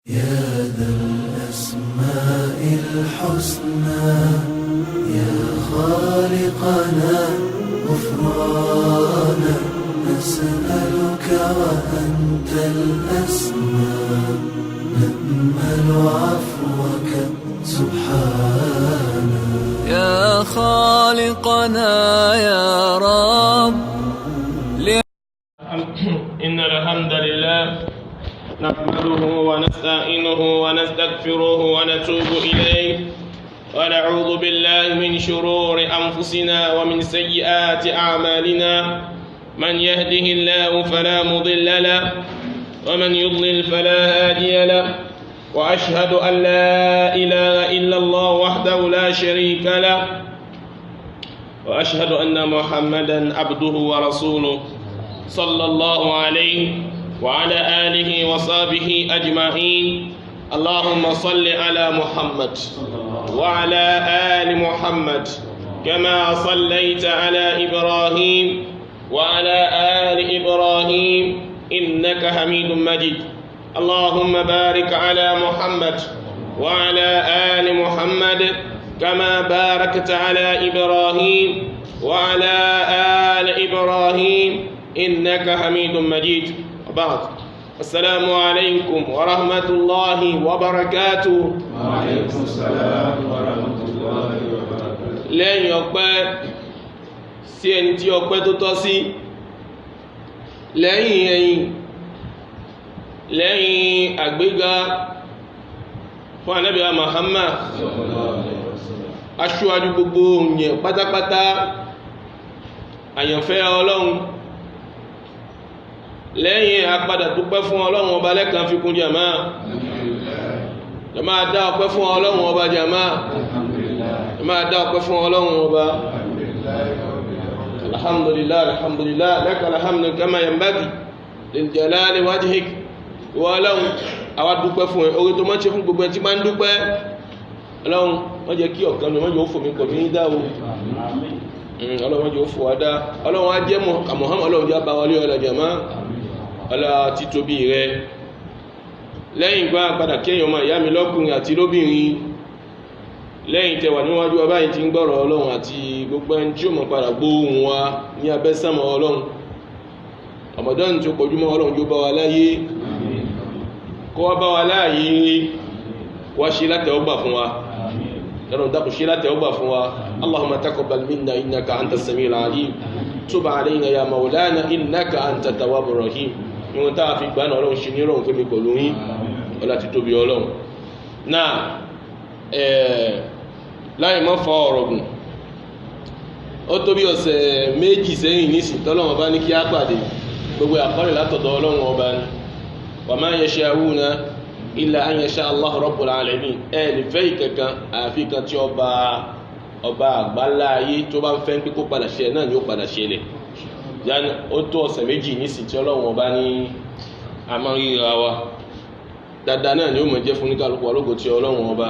يا ذا الأسماء الحسنى يا خالقنا غفرانا نسألك وأنت الأسمى نأمل عفوك سبحانا يا خالقنا يا رب. إن الحمد لله نحمده ونستعينه ونستغفره ونتوب إليه ونعوذ بالله من شرور أنفسنا ومن سيئات أعمالنا من يهده الله فلا مضل له ومن يضلل فلا هادي له وأشهد أن لا إله إلا الله وحده لا شريك له وأشهد أن محمدا عبده ورسوله صلى الله عليه وعلى آله وصحبه أجمعين. اللهم صل على محمد وعلى آل محمد كما صليت على إبراهيم وعلى آل إبراهيم إنك حميد مجيد. اللهم بارك على محمد وعلى آل محمد كما باركت على إبراهيم وعلى آل إبراهيم إنك حميد مجيد. وبعد السلام عليكم ورحمة الله وبركاته. وعليكم السلام ورحمة الله وبركاته. lẹ́yìn ọpẹ́ sí ẹni tí ọpẹ́ tó tọ́ sí, lẹ́yìn ẹ̀yìn, lẹ́yìn àgbéga fún Ànábì wa Muhammad aṣíwájú gbogbo òyìn pátápátá, àyànfẹ́ Ọlọ́run. Lẹ́yìn apadà dúpẹ́ fún Ọlọ́run ọba lẹ́kan fi kún jàmá dá ọpẹ́ fún Ọlọ́run ọba jàmá dá ọpẹ́ fún Ọlọ́run ọba. alhamdulillah alhamdulillah laka alhamdu kama yanbaghi lil jalali wajhik. ìwọ Ọlọ́run àwa dúpẹ́ fún ẹ, orí tó máa ń ṣe fún gbogbo ẹ tí máa ń dúpẹ́. Ọlọ́run wọ́n jẹ́ kí ọ̀kan ní wọ́n yóò fò mí kò ní dáwó. Ọlọ́run yóò fò wá dá. Ọlọ́run á jẹ́ Muhammad, Ọlọ́run jẹ́ abáwọlé ọ̀la jàmá ọlá títóbi rẹ̀. Lẹ́yìn gbá padà kéèyàn máa ìyá mi lọ́kùnrin àti lóbìnrin, lẹ́yìn tẹwà níwájú ọba yìí ti ń gbọ́rọ̀ Ọlọ́run àti gbogbo ẹni tí ó mọ̀ padà gbóhùn wa ní abẹ́sàmọ̀ Ọlọ́run. Ramadan tí ó pọ̀júmọ́ Ọlọ́run yóò bá wa láyé, kó wá bá wa láàyè, wá ṣe látẹ̀wọ́gbà fún wa. Ọlọ́run dákun ṣe látẹ̀wọ́gbà fún wa. Allahumma taqabbal minna innaka anta as-sami'ul 'alim, tub 'alayna ya maulana innaka anta at-tawwabur rahim. Ìwọ̀n táà fi gbà náà Ọlọ́run ṣe ní Ọlọ́run fún mi pẹ̀lú yín ọlá ti tóbi Ọlọ́run. Náà láì mọ́ fọ ọ̀rọ̀ gùn, ó tó bí ọ̀sẹ̀ méjì sẹ́yìn nísìn tọ́lọ́run ọba ní kí á pàdé, gbogbo àkọọ́lẹ̀ látọ̀dọ̀ Ọlọ́run ọba ni. Wa ma yasha'una illa an yasha Allahu rabbul alamin. Lè fẹ́ ìkankan àfi kan tí ọba àgbáńlá ayé tó bá ń fẹ́ pé kó padà ṣe náà ni ó padà ṣẹlẹ̀. Yánà ó tó ọ̀sẹ̀ méjì nísìn tí Ọlọ́run ọba ní àmọ́ríra wa dáadáa náà ni ó mọ̀ jẹ́ fún oníkàlùkù alógo tí Ọlọ́run ọba.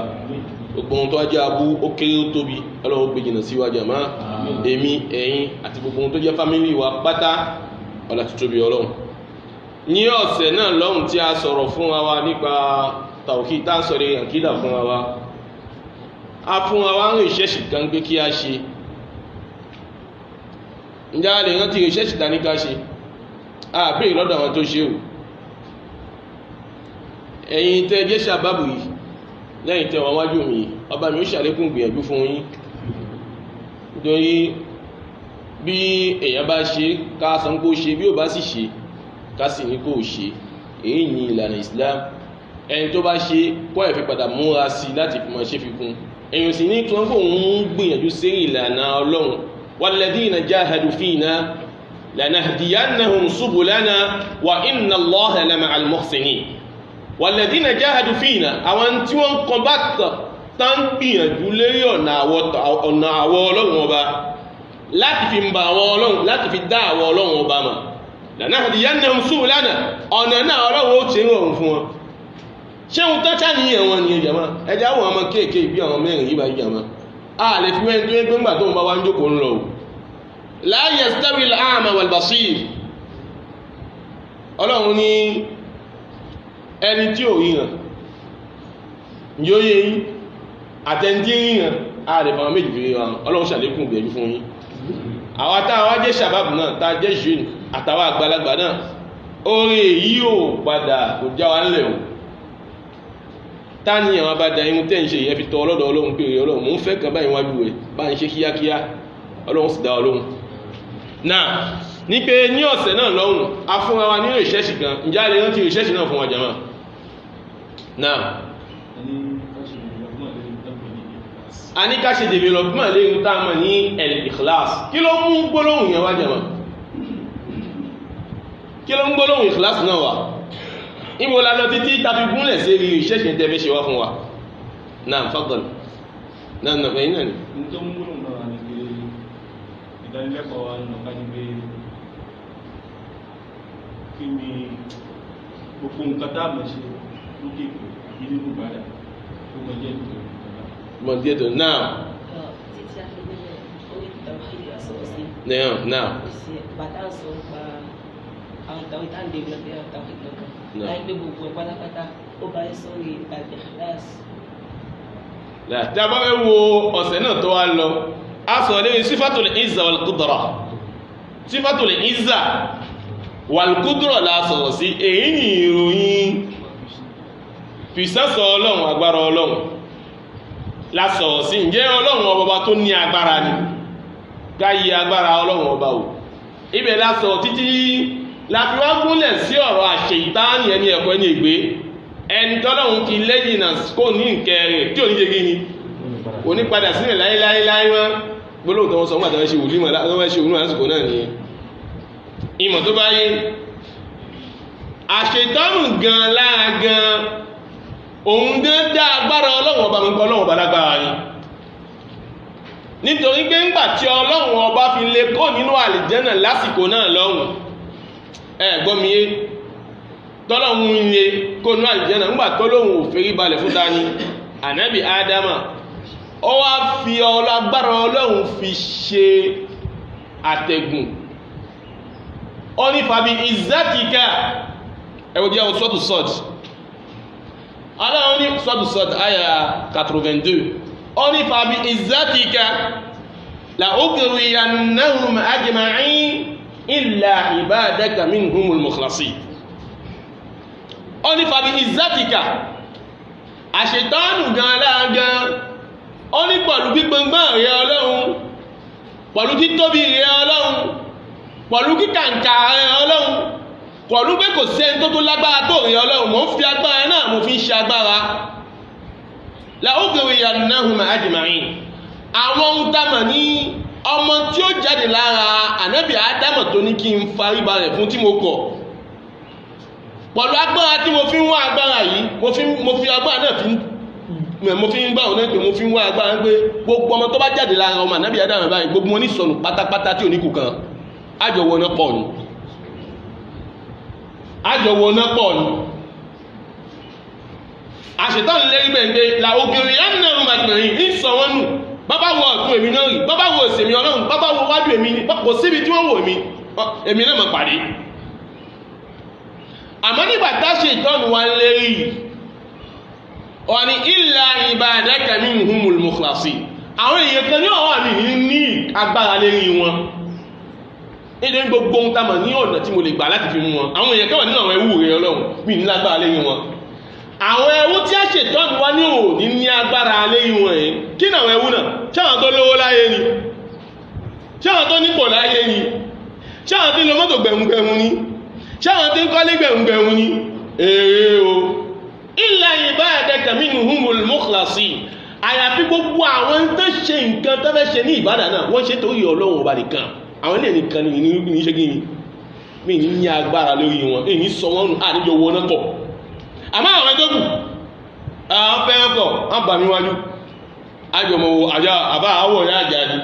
Gbogbo ohun tó wá jẹ́ abú ó kéré ó tóbi Ọlọ́run gbé jìnà sí wa jàmá, èmi ẹ̀yin àti gbogbo ohun tó jẹ́ fámílì wa pátá ọlá ti tóbi Ọlọ́run. Ní ọ̀sẹ̀ náà lọ́hùn tí a sọ̀rọ̀ fún wa nípa tawhid, tá ń sọ̀rọ̀ àkídà fún wa, a fún wa ń ìṣẹ́ṣì kan gbé kí a ṣe. Ǹjẹ́ a lè rántí ìṣẹ́ṣì ta ní ká ṣe? A béèrè lọ́dọ̀ àwọn tó ṣe o. Ẹ̀yin tẹ́ jẹ́ ṣàbábù yìí, lẹ́yìn tẹ́ wọn wájú mi, ọba mi ó ṣàlékún gbìyànjú fún yín. Nítorí bí èèyàn bá ṣe ká san kó ṣe, bí ò bá sì ṣe ká sì ní kó ṣe. Èyí ni ìlànà Islam. Ẹni tó bá ṣe kọ́ ẹ̀ fi padà múra sí láti fi máa ṣe fi kún. Èyàn sì ní tí wọ́n kò ń gbìyànjú sí ìlànà Ọlọ́run. walladhina jahadu fina lanahdiyannahum subulana wa inna Allaha lama'al muhsinin. Walladhina jahadu fina, àwọn tí wọ́n kan bá tán gbìyànjú lérí ọ̀nà àwọ̀ Ọlọ́run ọba láti fi mbà àwọn Ọlọ́run, láti fi dá àwọn Ọlọ́run ọba mà. lanahdiyannahum subulana, ọ̀nà náà Ọlọ́run ó ti rọrùn fún wọn. Ṣé ohun tó ṣá ní ẹ̀wọ̀n ni ìjàmá? Ẹjá wọn ọmọ kéèké bí àwọn mẹ́rin yìí bá ìjàmá. A lè fi wẹ́n tó ń gbà tó ń bá wá ń jókòó ń lọ. La yastawi al-a'ma wal-basir. Ọlọ́run ní ẹni tí ò ríran yóò yé yín àtẹ̀ntí ríran ààrẹ fún àwọn méjì fi ríran ọlọ́run ṣàlékún gbẹ̀jú fún yín àwọn táwa jẹ́ sàbábù náà tá a jẹ́ ṣùn àtàwọn àgbàlagbà náà orí èyí ò padà kò já wa ńlẹ̀ o táni àwọn bá da irun tẹ́ ń ṣe ìyẹn fi tọ́ ọlọ́dọ̀ ọlọ́run pé ọlọ́run mò ń fẹ́ kan báyìí wájú rẹ̀ bá ń ṣe kíákíá ọlọ́run sì dá ọlọ́run náà ní pé ní ọ̀sẹ̀ náà lọ́hùn a fúnra wa nínú ìṣẹ́ṣì kan ǹjẹ́ a lè rántí ìṣẹ́ṣì náà fún wa jàmá náà a ní ká ṣe development lérí tá a mọ̀ ní al-ikhlas kí ló mú gbólóhùn yẹn wá jàmá kí ló ń gbólóhùn ikhlas náà wá ibo la lọ títí tàbí gúnlẹ̀ sí rí ìṣẹ́ṣì tẹ́fẹ́ ṣe wá fún wa náà fadal náà ẹ̀yìn náà ni tó ń gbólóhùn náà ní pé ìdánilẹ́kọ̀ọ́ wa nínú ká ní pé kí ni gbogbo nǹkan tá a mọ̀ ṣe lókè pé àbí nínú ìbàdà tó mọ̀ jẹ́ ìtò mọ̀ díẹ̀ tó náà títí a fi nílẹ̀ orí ìtàwáhìdì àsọ̀rọ̀ sí náà bàtà sọ pa àwọn ìtàwé tá à ń dé ìlọ́pẹ́ àwọn ìtàwé kankan Náà. láì pé gbogbo ẹ̀ pátápátá ó bá yẹ sórí al-ikhlas. tí a bá fẹ́ wo ọ̀sẹ̀ náà tó wá lọ a sọ lórí sífàtòlè ìzà wàlùkúdọ̀rọ̀ sífàtòlè ìzà wàlùkúdọ̀rọ̀ la sọ̀rọ̀ sí èyí ni ìròyìn fìsẹ́sọ̀ ọlọ́run agbára ọlọ́run la sọ̀rọ̀ sí ǹjẹ́ ọlọ́run ọba tó ní agbára ni káyí agbára ọlọ́run ọba o ibẹ̀ la sọ̀rọ̀ títí la fi wá gúnlẹ̀ sí ọ̀rọ̀ àṣẹ ìtaàní ẹni ẹ̀kọ́ ẹni ègbé ẹni tọ́lọ́run kí lẹ́yìn náà kò ní ìkẹ́ rẹ̀ tí ò ní jẹ́ gíní òní padà sílẹ̀ láíláíláí wọ́n gbólóhùn tó wọ́n sọ pàtàkì ṣe wùlímọ̀ lásìkò náà ni ìmọ̀ tó bá yé àṣetánù gan lára gan òun gan dá agbára ọlọ́run ọba mọ́kọ́ ọlọ́run ọba lágbára ni nítorí pé ńgbà tí ọlọ́run ọba fi lè kó nínú àlìjẹ́nà lásìkò náà lọ́hùn gbọ́mìyé tọ́lọ́hun ilé kó nínú àlìjẹ́nà ńgbà tọ́lọ́hun ò fèrí balẹ̀ fún dání ànábì ádámà ó wá fi agbára ọlọ́run fi ṣe àtẹ̀gùn ó ní fàbí ìzákìíkà ẹwọ́ jẹ́ sọ́tù sọ́t ọlọ́run ní sọ́tù sọ́t àyà 82 ó ní fàbí ìzákìíkà la ughwiyannahum ajma'in illa ibadaka minhumul mukhlasin ó ní fàbí ìzákìíkà àṣetánù gan aláàgán ó ní pẹ̀lú gbígbọ́ngbọ́n rẹ̀ ọlọ́run pẹ̀lú títóbi rẹ̀ ọlọ́run pẹ̀lú kíkàǹkà rẹ̀ ọlọ́run pẹ̀lú pé kò sẹ́ni tó lágbára tó rẹ̀ ọlọ́run mo ń fi agbára náà mo fi ń ṣe agbára la ughwiyannahum ajma'in àwọn ohun támà ní ọmọ tí ó jáde lára ànábì ádámọ̀ tó ní kí n faríba rẹ̀ fún tí mo kọ̀ pẹ̀lú agbára tí mo fi ń wá agbára yìí mo fi agbára náà mo fi ń gbá òun náà pé mo fi ń wá agbára pé gbogbo ọmọ tó bá jáde lára ọmọ ànábì ádámọ̀ báyìí gbogbo wọn ní sọnù pátápátá tí ò ní kù kan àjọwọ̀ náà pọ̀ ni àṣetán lérí bẹ̀ǹdé la ògèrè yá nínú ẹ̀rùn àgbẹ̀rin ń sọ wọn nù bábá wo ọ̀tún èmi náà rí bábá wo òsèmí ọlọ́run bábá wo wájú èmi ní kò síbi tí wọ́n wò èmi náà mọ̀ pàdé àmọ́ nígbà tá ṣe ìtọ́nù wa lérí ọ̀ni illa ibadaka minhumul mukhlasin àwọn èèyàn kan ní ọ̀wọ́ àmì ní agbára lérí wọn nítorí gbogbo ohun tamọ̀ ní ọ̀nà tí mo lè gbà láti fi mú wọn àwọn èèyàn kan wà nínú àwọn ẹwú rẹ̀ ọlọ́run bí ní lágbára lérí wọn àwọn ẹwú tí a ṣètọ́nù wá ní òní ní agbára lérí wọn yìí kí ní àwọn ẹwú náà ṣáwọn tó lówó láyé ni ṣáwọn tó nípò láyé ni ṣáwọn tí ń lo mọ́tò gbẹ̀mùgbẹ̀mù ni ṣáwọn tí ń kọ́lé gbẹ̀mùgbẹ̀mù ni èrè o illa ibadaka minhumul mukhlasin àyàfi gbogbo àwọn tó ṣe nǹkan tó fẹ́ ṣe ní ìbádà náà wọ́n ṣe torí ọlọ́run ọba nìkan àwọn ilé nìkan ní ṣe gíní mí ní agbára lórí wọn ní sọ wọn nù àníjọ wọn náà pọ̀ àmọ́ àwọn ẹjọ́gù àwọn fẹ́ràn pọ̀ wọ́n bà mí wájú àjọmọ̀ àbá àwọ̀ rẹ̀ àjáde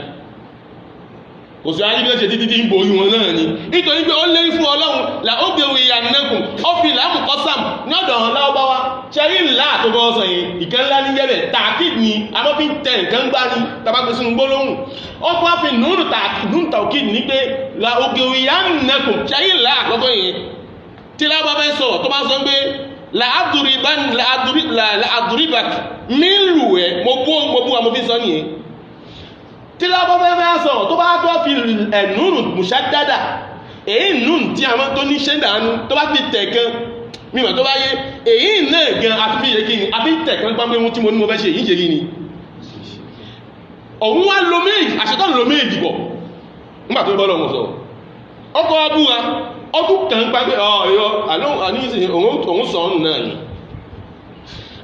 kò sí ayé bí ó ṣe títí ń borí wọn náà ni nítorí pé ó lérí fún ọlọ́run là ó gbèrò ìyànnẹ́kùn ó fi ìlàmù kọ́sàm ní ọ̀dọ̀ ọ̀hún láwọ́báwá ṣẹ́rí ńlá àtọ́gbọ́ ọ̀sán yìí ìkan ńlá ní jẹ́bẹ̀ tààkìd ni amọ́bí tẹ̀ nǹkan gbá ní tabakọ̀ sínú gbólóhùn ó fún àfi nùnù tààkìd ní pé là ó gbèrò ìyànnẹ́kùn ṣẹ́rí ńlá àkọ́kọ́ yìí tí lábá fẹ́ sọ̀rọ̀ tó bá sọ pé la'adribak mílù ẹ̀ mo bú àmọ́ fi sọ nìyẹn tí lábọ́ fẹ́ sọ̀rọ̀ tó bá tó fi ẹ̀nùnù mùsádádà èyí nùn tí a máa tó ní ṣẹ́dánú tó bá fi tẹ̀ gan mímọ̀ tó bá yé èyí náà gan àfi fi yẹ kí ni àfi tẹ̀ kan pàmò ohun tí mo ní mo fẹ́ ṣe èyí ṣe kí ni òun wá lo méjì àṣetán lo méjì bọ̀ nígbà tó bọ́lọ̀ wọn sọ ọkọ̀ ọbúra ọdún kan pàgbé ọ̀yọ́ àníyàn òun sọ ọ́nù náà ni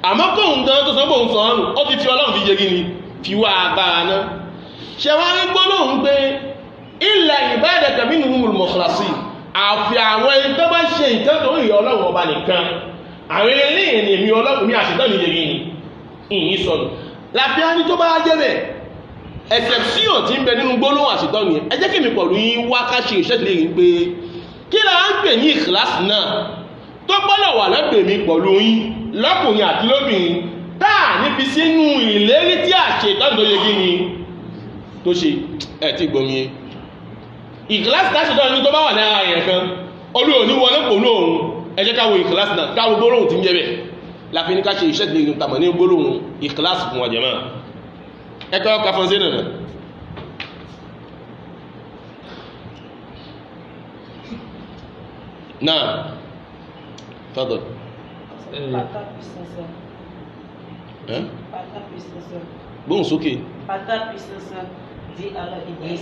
àmọ́ kóhun gan tó sọ́pọ̀ òun sọ ọ́nù ó ti fi ọlọ́run fi yẹ kí ni fi wá agbára náà ṣe wá ń gbólóhùn pé ilẹ̀ ìbádaka minhumul mukhlasin àfi àwọn ẹni tó bá ṣe ìtẹ́ tó ń yọ ọlọ́run ọba nìkan àwọn eléyìí ni èmi ọlọ́run mi àṣetán ní yẹ kí ni ìyìn sọnù láfíà ní tó bá jẹ́ bẹ́ẹ̀ exception tí ń bẹ nínú gbólóhùn àṣetán nìyẹn ẹ jẹ́ kí mi pọ̀lú yín wá ká ṣe ìṣẹ́lẹ̀ yìí pé kí la ń pè ní ìkìláàsì náà tó gbọ́dọ̀ wà lọ́pẹ̀ mi pọ̀lú yín lọ́kùnrin àti lóbìnrin táà níbi sínú ìlérí tí àṣetán tó yẹ kí ni tó ṣe ẹ̀ tí gbọmí ìkìláàsì táṣetán ní tó bá wà ní ara èèyàn kan olóò ní wọlé pò ní òun ẹ jẹ́ káwọ ìkìláàsì náà káwọ gbólóhùn tí ń jẹ́ bẹ̀ láfi ní ká ṣe ìṣẹ́lẹ̀ yìí tàmà ní gbólóhùn ìkìláàsì fún wa jàmáà ẹ̀kọ́ ọkà fún sí nànà náà fọ́dọ̀ bóhùn sókè dit alors Iblis,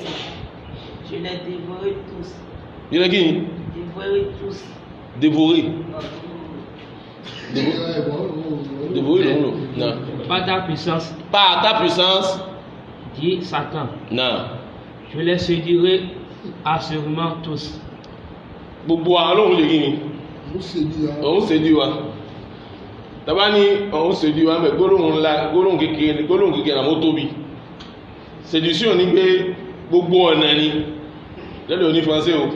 je les dévorais tous. Il a qui? Dévorer tous. Dévorer. Dévorer non. Non. Par ta puissance. Par ta puissance. Dit Satan. Non. Je les séduirai assurément tous. Gbogbo àwọn olóhùn lè rí ni. Òun séduit wa. Tàbá ní òun séduit wa mẹ́ gbólóhùn kékeré àmọ́ tóbi. Séduction ní pé gbogbo ọ̀nà ni lẹ́lẹ̀ òní fọ́nsẹ́ o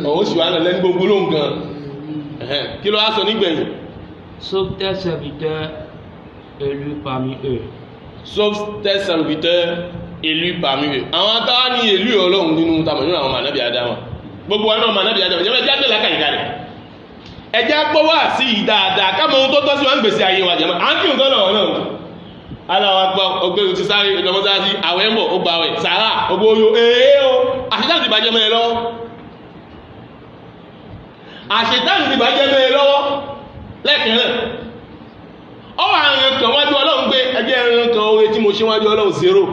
ọ̀hún sì wà náà lẹ́ni gbogbo lóhùn gan kí ló wá sọ nígbẹ̀yìn. Sauf tes serviteurs élus parmi eux. Sauf tes serviteurs élus parmi eux. Àwọn atáwá ní èlú ọlọ́run nínú tàbí nínú àwọn mànábì Ádámà gbogbo wọn náà mànábì Ádámà jẹ́ ẹjẹ́ àgbẹ̀ lákàyè kalẹ̀ ẹjẹ́ àgbọ̀ wá sí i dáadáa ká mọ ohun tó tọ́ sí wọn gbèsè ayé wa jẹ́ mọ́ à ń kí nǹkan náà náà aláwọ̀ gbọ́ ọgbẹ́ ti sáré ìjọmọ́sáàtì àwẹ̀ mọ̀ ó gbà wẹ̀ sàárà ogbó oyo o àṣetán ti bàjẹ́ mẹ́rin lọ́wọ́ àṣetán ti bàjẹ́ mẹ́rin lọ́wọ́ lẹ́kẹ̀ẹ́ ọwọ́ àrùn kan wájú ọlọ́run pé ẹjẹ́ ẹran kan oore tí mo ṣe wájú ọlọ́run 0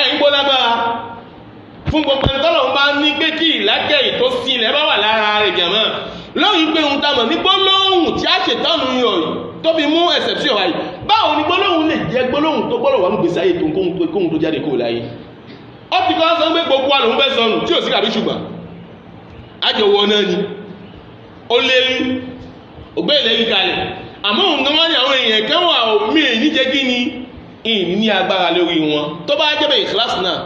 ẹ̀yìn gbó lágbára fún gbogbo ẹni tọ́lọ́run bá ní pé kí ìlákẹ́ ìtó sí ilẹ̀ bá wà lára rẹ̀ jẹ̀mọ́ lóyìn pé ohun tamọ̀ ní gbólóhùn tí àṣetán ń yọ yìí tó fi mú exception wáyé báwo ni gbólóhùn lè jẹ́ gbólóhùn tó gbọ́dọ̀ wà ní gbèsè ayé tó kóhun tó jáde kó láyé ó ti kọ́ sọ pé gbogbo àlòun fẹ́ sọnù tí ò sí kàbí ṣùgbọ́n àjọwọ́ náà ni ó lérí ògbé ìlérí kalẹ̀ àmọ́ òun kan wá ní àwọn èèyàn kan wà mí ní jẹ́ kí ni ìní ní agbára lórí wọn tó bá jẹ́ bẹ́ẹ̀ ìkíláàsì náà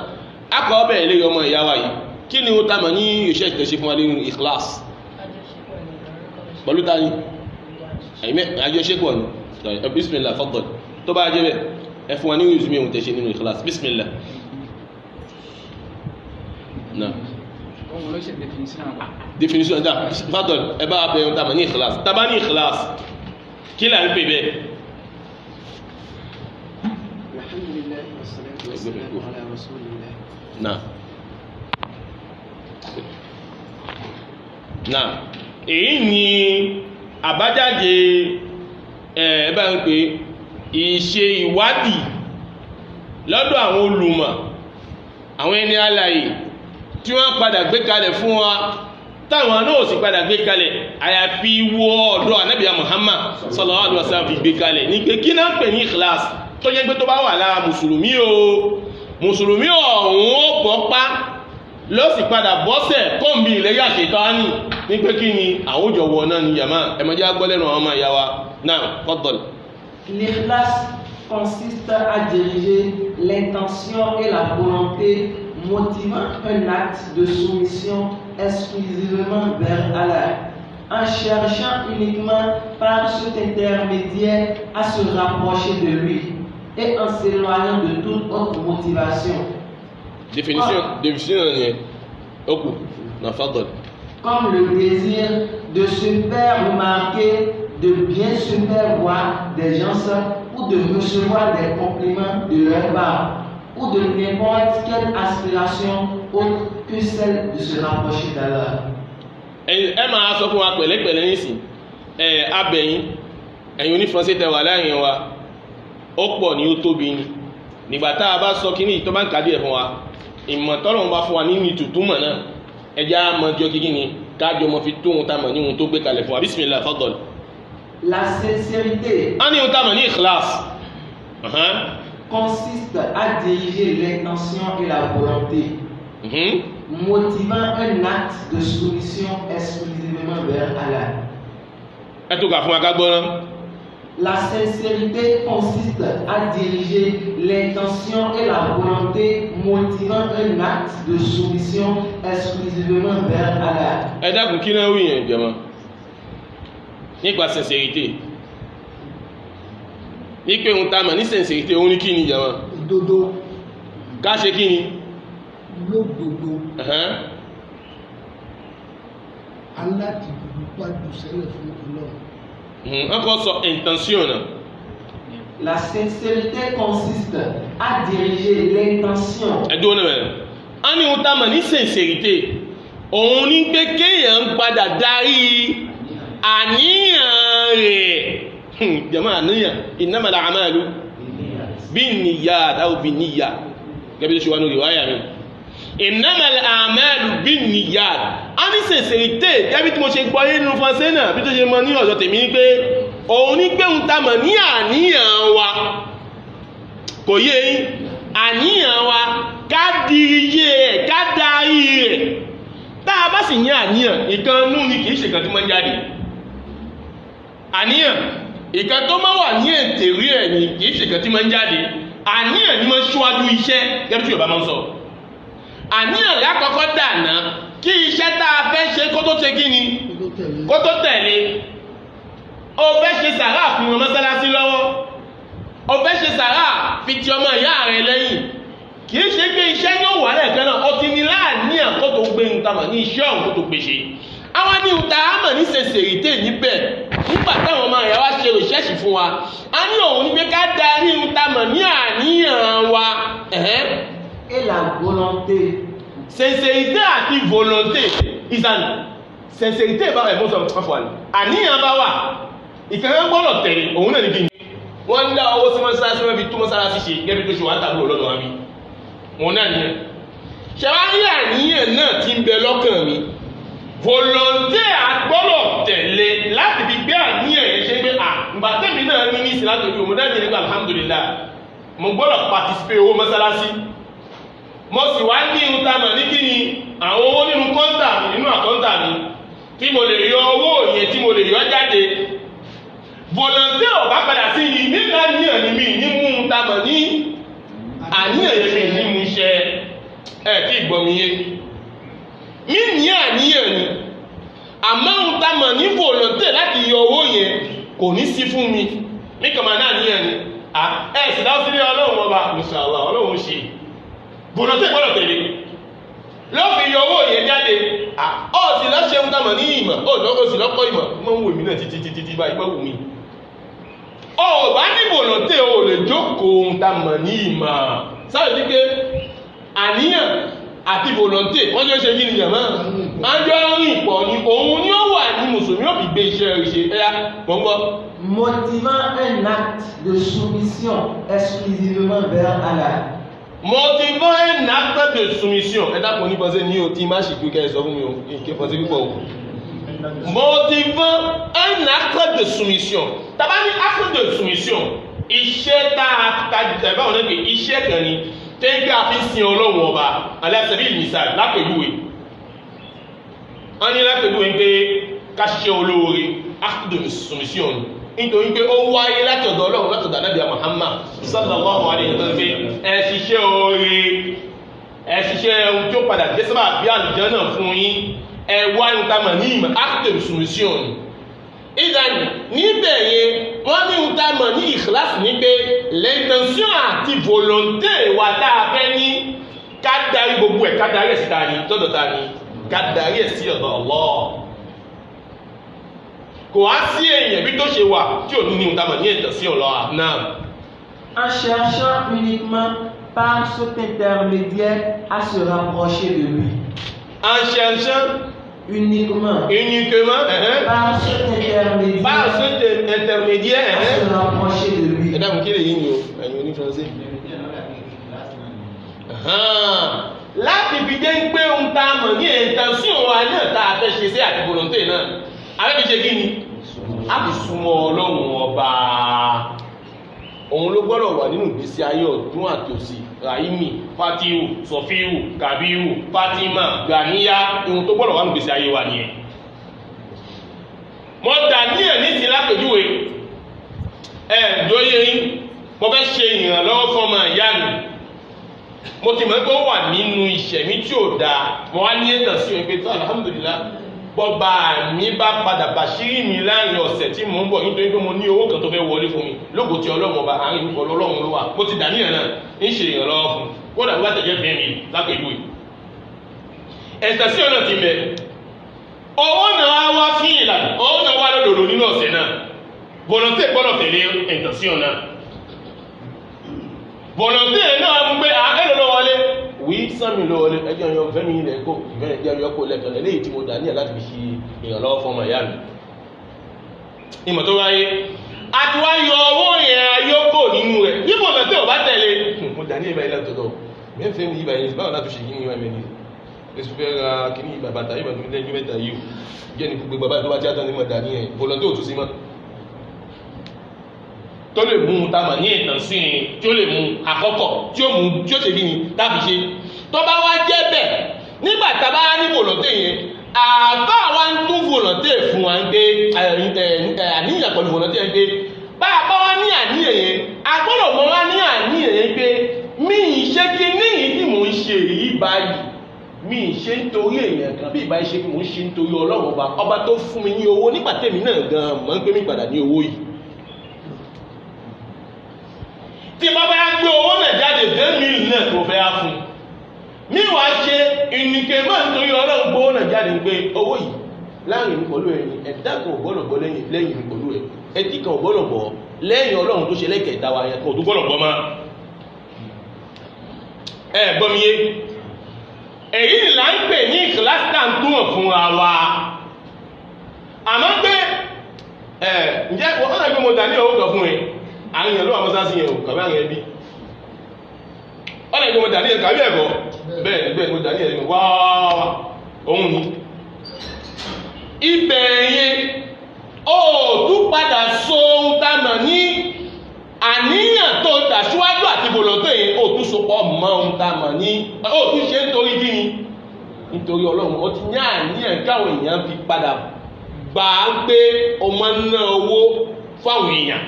akọ̀ ọbẹ̀ ìlérí ọmọ ìyá wa yìí kí ni ó ta mọ̀ ní iṣẹ́ ìtẹ̀ṣe fún wa nínú ìkíláàsì pẹ̀lú ta ni àjọṣepọ̀ ní bismillah fọ́gbọ̀n tó bá jẹ́ bẹ̀ ẹ fún wa ní ìrìsùmí ohun tẹ̀ṣe nínú ìkìláàsì bismillah náà definition dá fọ́gbọ̀n ẹ bá bẹ̀rẹ̀ tàbí ní ìkìláàsì tàbá ní ìkìláàsì kí là ń pè bẹ́ẹ̀ náà èyí ni àbájáde ẹ̀ẹ́bá ń pè ìṣe ìwádìí lọ́dọ̀ àwọn olùmọ̀ àwọn ẹni alààyè tí wọ́n padà gbé kalẹ̀ fún wa táwọn náà sì padà gbé kalẹ̀ àyàfi wọ ọ̀dọ̀ ànábìyà Muhammad sallallahu alaihi wasallam fi gbé kalẹ̀ ní pé kí náà pè ní ikhlas tó jẹ́ pé tó bá wà lára mùsùlùmí ọ̀hún ó bọ́pá ló sì padà bọ́sẹ̀ kọ́ǹbì ilẹ̀ yà ṣètánì ní pé kí ni àwùjọ wọ náà ni yàmá ẹmọjá gbọ́lẹ́nu àwọn ọmọ ìyá wa náà fọ́tọ̀lù. L'ikhlas consiste à diriger l'intention et la volonté motivant un acte de soumission exclusivement vers Allah, en cherchant uniquement par cet intermédiaire à se rapprocher de lui et en s'éloignant de toute autre motivation. Définition ni oku na fadol. comme le désir de se faire remarquer, de bien se faire voir des gens ou de recevoir des compliments de leur part, ou de n'importe quelle aspiration autre que celle de se rapprocher d'Allah. ẹ máa sọ fún wa pẹ̀lẹ́pẹ̀lẹ́ nísìn abẹ̀yìn ẹ̀yin onífọ́nsẹ́ tẹ wà láàrin wa ó pọ̀ ní ó tóbi ni nígbà tá a bá sọ kí ní ìtọ́ bá ń kàdí ẹ̀ fún wa ìmọ̀ tọ́lọ́run bá fún wa nínú ìtùtùmọ̀ náà ẹja mọ́jọ́ kíkí ni kájọ mọ́ fi tó ohun tá a mọ̀ ní ohun tó gbé kalẹ̀ fún wa bismillah fadal. La sincérité a ní ohun tá a mọ̀ ní ikhlas consiste à diriger l'intention et la volonté, motivant un acte de soumission exclusivement vers Allah. ẹ tó kà fún wa ká gbọ́ náà. La sincérité consiste à diriger l'intention et la volonté, motivant un acte de soumission exclusivement vers Allah. ẹ dákun kí náà wí yẹn jẹmọ nípa sincérité ní pé ohun tá a mọ̀ ní sincérité òun ní kí ni jẹmọ òdodo ká ṣe kí ni. lódodo aláti gbájú sẹ́lẹ̀ fún Ọlọ́run. wọ́n kọ́ sọ intention náà. La sincérité consiste à diriger l'intention. ẹ̀dùn náà bẹ̀rẹ̀ a ní ohun tá a mọ̀ ní sincérité òun ní pé kéèyàn ń padà darí àníyàn rẹ̀ jẹ̀mọ́ àníyàn innamal a'malu binniyat aw binniyah gẹ́gẹ́ bí ó ṣe wà ní riwaya mi innamal a'malu binniyat a ní sincérité gẹ́gẹ́ bí tí mo ṣe gbọ́ nínú fọ́nsẹ́ náà bí tó ṣe mọ ní ọ̀dọ̀ tèmi ní pé òun ní pé ohun tá a mọ̀ ní àníyàn wa kò yé yín àníyàn wa ká dirije ẹ̀ ká darí rẹ̀ tá a bá sì ní àníyàn ìkan nú ni kìí ṣe kan tí máa ń jáde àníyàn ìkan tó máa wà ní ètèrí ẹ̀ ni kìí ṣe kan tí máa ń jáde àníyàn ni máa ń ṣíwájú iṣẹ́ gẹ́gẹ́ bí Yorùbá máa ń sọ àníyàn lákọ̀ọ́kọ́ dànà kí iṣẹ́ tá a fẹ́ ṣe kó tó ṣe kí ni kó tó tẹ̀lé o fẹ́ ṣe sàrà fún ọmọ mọ́sálásí lọ́wọ́ o fẹ́ ṣe sàrà fi ti ọmọ ìyá rẹ̀ lẹ́yìn kì í ṣe pé iṣẹ́ yóò wà lẹ́ẹ̀kan náà ó ti ní láàníyàn kó tó gbé ń tamọ̀ ní iṣẹ́ ọ̀hún kó tó gbé ṣe àwọn ní ìta àmọ̀ ní sincérité níbẹ̀ nígbà táwọn ọmọ ìyá wa ṣe research fún wa a ní òun ní pé ká darí ń tamọ̀ ní àníyàn wa. Et la volonté. Sincérité àti volonté ìsànì sincérité bá ẹ̀ mọ́sọ̀ fún àníyàn bá wà ìkẹ́kẹ́ gbọ́dọ̀ tẹ̀lé òun náà ní kí ni wọ́n ń dá owó sí mọ́sálásí wọ́n fi tó mọ́sálásí ṣe gẹ́gẹ́ bí tó ṣe wà tàbí olóòdò wọn bí wọn náà nìyẹn ṣẹwárí àníyàn náà ti ń bẹ lọ́kàn mi volonté àgbọ́dọ̀ tẹ̀lé láti fi gbé àníyàn yẹn ṣe pé ìgbà tẹ̀mí náà ní ní ìsìn láti ojú òun náà ní nípa alhamdulillah mo gbọ́dọ̀ participate owó mọ́sálásí mo sì wá ní irun tá a mọ̀ ní kí ni àwọn owó nínú kọ́ńtà mi nínú àkọ́ńtà mi tí mo lè yọ owó yẹn tí mo lè yọ jáde volonté ò bá padà sí yìí nígbà níyàn ni mi ní mú un tá a mọ̀ ní àníyàn yẹn mi ní mú iṣẹ́ kí ìgbọ́ mi yé mí ní àníyàn ni àmọ́ ohun tá a mọ̀ ní volonté láti yọ owó yẹn kò ní sí fún mi ní kàmá náà níyàn ni sì dáwọ́ sílé ọlọ́run ọba inshallah ọlọ́run ṣe volonté gbọ́dọ̀ tẹ̀lé ló fi yọ owó yẹn jáde ó sì lọ ṣe ń tàmà ní ìmọ̀ ó sì lọ́kọ́ ìmọ̀ mọ́ ń wò mí náà títí báyìí mọ́ wù mí ó bá ní volonté ó lè jókòó ń tàmà ní ìmọ̀ sáré ní pé àníyàn àti volonté wọ́n jọ ṣe kí ni yàmá máa ń jọ rìn pọ̀ ní òun ni ó wà ní mùsùlùmí ó fi gbé iṣẹ́ rẹ̀ ṣe ẹ̀yà gbọ́ngbọ́. Motivant un acte de soumission exclusivement vers Allah. Motivant un acte de soumission. Ẹ dákun ní pọ́sẹ́ ní o tí má ṣe kí o kẹ́ ẹ sọ fún mi o kí o pọ́sẹ́ pípọ̀ o. Motivant un acte de soumission. Tàbá ní acte de soumission. Iṣẹ́ tá a tàbí àwọn ọ̀nà pé iṣẹ́ kan ni tẹ́gbẹ́ àfi sin ọlọ́run ọba aláṣẹ́bí ìmísàlì lápẹ̀lúwe. Wọ́n ní lápẹ̀lúwe pé ká ṣiṣẹ́ olóore acte de soumission ni. Nítorí pé ó wáyé láti ọ̀dọ̀ ọlọ́run láti ọ̀dọ̀ Ànábì Muhammad sallallahu alaihi wasallam pé ẹ ṣiṣẹ́ oore ẹ ṣiṣẹ́ ohun tí ó padà dé sábà bí àlùjánnà fún yín ẹ wá ohun tá a mọ̀ ní ìmọ̀ acte de soumission ni. Ìdáni níbẹ̀ yẹn wọ́n ní ohun tá a mọ̀ ní ikhlas ní pé l'intention àti volonté wa tá a fẹ́ ní ká darí gbogbo ẹ̀ ká darí ẹ̀ síta ni tọ́dọ̀ ta ni ká darí ẹ̀ sí ọ̀dọ̀ Allah. Kò wá sí èèyàn bí tó ṣe wà tí ò ní ní ìdámọ̀ ní ẹ̀tọ́ sí Allah náà. En cherchant uniquement par cet intermédiaire à se rapprocher de lui. En cherchant uniquement par cet intermédiaire à se rapprocher de lui. Ẹ̀dá mú kí lè yí ni o, ẹ̀yin oní Français. Láti fi jẹ́ pé ohun tá a mọ̀ ní intention wa náà tá a fẹ́ ṣe sí àti volonté náà, a fẹ́ fi ṣe kí ni? A fi súnmọ́ Ọlọ́run ọba. Òun ló gbọ́dọ̀ wà nínú ìgbésí ayé ọ̀tún àti òsì. Rahimi, Fatihu, Sofiu, Kabiru, Fatima, Ganiya, ohun tó gbọ́dọ̀ wà nínú ìgbésí ayé wa nìyẹn. Mo dà ní ẹ̀ ní sí lápèjúwe. Dóyè yín, mo fẹ́ ṣe ìrànlọ́wọ́ fún ọmọ ìyá mi. Mo ti mọ̀ pé ó wà nínú ìṣẹ̀mí tí ò dáa. Mo wá ní ẹ̀tàn sí òun pé tó alhamdulillah. Bọ́ba mi bá padà bàṣírí mi láàrin ọ̀sẹ̀ tí mò ń bọ̀ nítorí pé mo ní owó kan tó fẹ́ wọlé fún mi. Lógo tí Ọlọ́run ọba àárín ìfọ̀ Ọlọ́run ló wà. Mo ti dà níyàn náà ń ṣe ìrànlọ́wọ́ fún un. Kódà bí wá tẹ̀jẹ́ fẹ́ mi lápèjúwe. Ẹ̀sẹ̀ sí ọ̀nà ti mẹ́. Owó náà wá fún ìlànà. Owó náà wá lòdòdò nínú ọ̀sẹ̀ náà. Volonté gbọ́dọ̀ tẹ̀lé intention náà. Volonté náà mú pé àárẹ̀ ló wọlé. Wí sánmi ló wọlé ẹjọ́ yan fẹ́mi ilẹ̀ kó ìbẹ̀rẹ̀ jẹ́ ọyọ́kó lẹ́kan lẹ́yìn tí mo dà ní ẹ̀ láti fi ṣe ìrànlọ́wọ́ fún ọmọ ìyá mi. Ìmọ̀ tó wáyé, a ti wá yọ owó yẹn ayọ́kó nínú rẹ̀. Bí volonté ò bá tẹ̀lé, mo dà ní ìbà ilẹ̀ tọ̀tọ̀. Mẹ́fẹ́ mi ìbà yẹn báwọn láti ṣe kí ni wọ́n mẹ́ni. Èsù fẹ́ ra kíní ìbà bàtà ìbà tó lẹ́yìn mẹ́ta yìí. Jẹ́ ní gbogbo bàbá tó bá tíátà ní mọ̀ dà ní ẹ̀. Volonté ò tún sí mọ́. Tó lè mú ta mà ní ìtàn sí i tí ó lè mú àkọ́kọ́ tí ó mú tí ó ṣe kí ni táfi ṣe tó bá wá jẹ́ bẹ́ẹ̀ nígbà tá a bá ní volonté yẹn àbá wa ń tún volonté fún wa ń gbé àníyàn pẹ̀lú volonté yẹn gbé bá a bá wá ní àníyàn yẹn a gbọ́dọ̀ mọ wá ní àníyàn yẹn gbé mi ì ṣe kí níyìn tí mò ń ṣe èyí báyìí mi ì ṣe nítorí èèyàn kan bí ìbá ṣe kí mò ń ṣe nítorí Ọlọ́run ọba tó fún mi ní owó nígbà tèmi náà gan mọ̀ ń pé mi padà ní owó yìí. Tí bá bá gbé owó náà jáde 2,000 náà tó fẹ́ á fún mi wá ṣe ìnìkè máa ń torí Ọlọ́run gbówó náà jáde ń gbé owó yìí láàrin mi pẹ̀lú ẹ̀yìn ẹ̀dá kan ò gbọ́dọ̀ bọ́ lẹ́yìn mi pẹ̀lú ẹ̀ ẹtí kan ò gbọ́dọ̀ bọ́ lẹ́yìn Ọlọ́run tó ṣe lẹ́kẹ̀ẹ́ta wa yẹn kan ò tó gbọ́dọ̀ bọ́ máa gbọ́ mi yé èyí là ń pè ní ìkìláṣítà ń túmọ̀ fúnra wa àmọ́ pé ǹjẹ́ wọ́n náà gbé mo dà ní owó kan fún ẹ àwọn èèyàn ló wà mọ́sá sí yẹn o kàbí àwọn ẹbí ọ̀nà ìgbìmọ̀ dà ní ẹ̀ kàbí ẹ̀kọ́ bẹ́ẹ̀ bẹ́ẹ̀ mo dà ní ẹ̀ wá ohun ni ibẹ̀ yẹn ó tún padà so ohun tá a mọ̀ ní àníyàn tó dà síwájú àti volonté yẹn ó tún so pọ̀ mọ́ ohun tá a mọ̀ ní ó tún ṣe nítorí kí ni nítorí Ọlọ́run ó ti ní àníyàn káwọn èèyàn fi padà gbà á pé ọmọ náà owó fáwọn èèyàn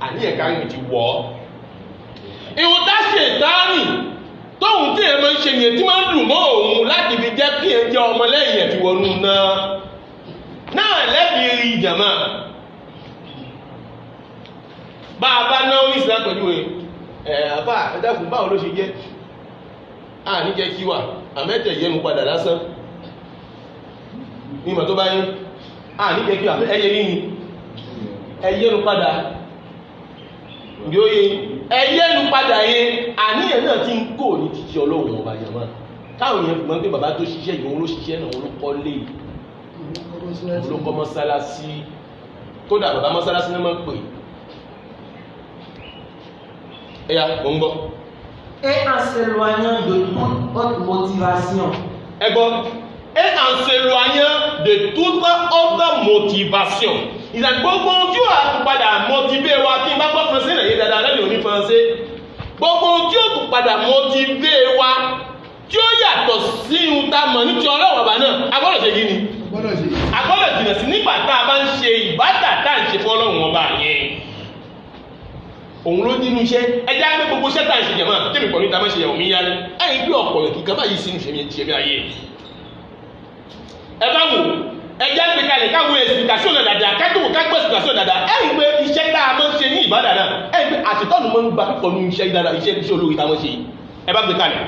àníyàn kárí ti wọ̀ ọ́. Ìwọ̀n tá ṣe ìtaárì tóhun tí ẹ máa ń ṣe yẹn tí máa ń dùn mọ́ òun láti fi jẹ́ kí ẹ jẹ́ ọmọ lẹ́yìn ẹ̀ fi wọnú náà lẹ́bi rí ìjàmá. Bá a bá náwó ní ìsìlá pẹ̀lú àbá ẹ̀dákùn báwo ló ṣe jẹ́ ní jẹ́ kí wà àmẹ́tẹ̀ yẹnu padà lásán ní ìmọ̀ tó bá yín ní jẹ́ kí wà ẹyẹ rí ni ẹyẹnu padà yóò yé ẹyẹnu padà yẹn àníyàn náà ti ń kó ní títí Ọlọ́run ọba yàmá káwọn yẹn fìmọ́ pé bàbá tó ṣiṣẹ́ yìí òun ló ṣiṣẹ́ náà òun ló kọ́ lé òun ló kọ́ mọ́sálásí kódà bàbá mọ́sálásí náà máa ń pè ẹ̀yà mò ń gbọ́. Et en s'éloignant de toute autre motivation. Ẹ gbọ́ et en s'éloignant de toute autre motivation. Ìgbà gbogbo ojú àtúpadà motivé wa kí n bá gbọ́ faransé náà yé dáadáa lẹ́yìn òní faransé. Gbogbo ojú àtúpadà motivé wa tí ó yàtọ̀ sí ohun tá a mọ̀ ní ti Ọlọ́run ọba náà a gbọ́dọ̀ ṣe kí ni? A gbọ́dọ̀ jìnnà sí nígbà tá a bá ń ṣe ìbádà tá à ń ṣe fún Ọlọ́run ọba yẹn. Òun ló dínú iṣẹ́ ẹjẹ́ á gbé gbogbo iṣẹ́ tá à ń ṣe jẹ̀mọ́ tèmi pọ̀ níta máa ṣe yẹ̀wò mí yá ni ẹ̀yìn bí ọ̀pọ̀ rẹ̀ kíkan báyìí sínú ìṣẹ̀mí ayé. Ẹ bá wò ẹjẹ́ á gbé kalẹ̀ káwọn ẹ̀sìnkàṣọ́ náà dáadáa kájúwò kágbọ́ ẹ̀sìnkàṣọ́ dáadáa ẹ̀yìn pé iṣẹ́ tá a máa ń ṣe ní ìbádà náà ẹ̀yìn pé àṣetọ́nù máa ń gba púpọ̀ ní iṣẹ́ dáadáa iṣẹ́ olórí tá a máa ń ṣe yìí ẹ bá gbé kalẹ̀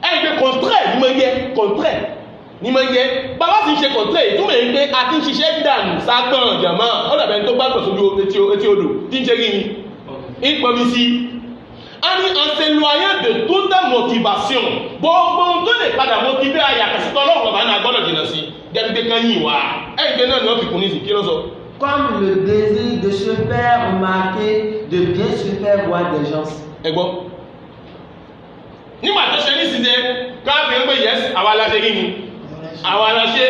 ẹ̀yìn pé contraire ní máa ń yẹ contraire ní máa ń yẹ bàbá sì ń ṣe contraire ìtumọ̀ èyí pé a ti ń ṣiṣẹ́ dànù ságbọ̀n jàmọ́ ọ̀dàbẹ̀ tó gbàgbọ́ sójú etí odò tí ń ṣe kí ni ń pọnmi sí. a ní en s'éloignant de toute motivation gbogbo ohun tó lè padà motiver ayàkẹ́sítọ́ ọlọ́run ọ̀bá náà gbọ́dọ̀ jìnnà sí gẹ́gẹ́ bí kan yìí wá ẹ̀yìn pé náà ni wọ́n fi kún ní sí kí ló sọ. Comme le désir de se faire remarquer, de bien se faire voir des gens. Ẹ gbọ́ nígbà tó ṣe ní ṣíṣe káàkiri ń pè yẹ́sì àwa la ṣe kí ni àwa la ṣe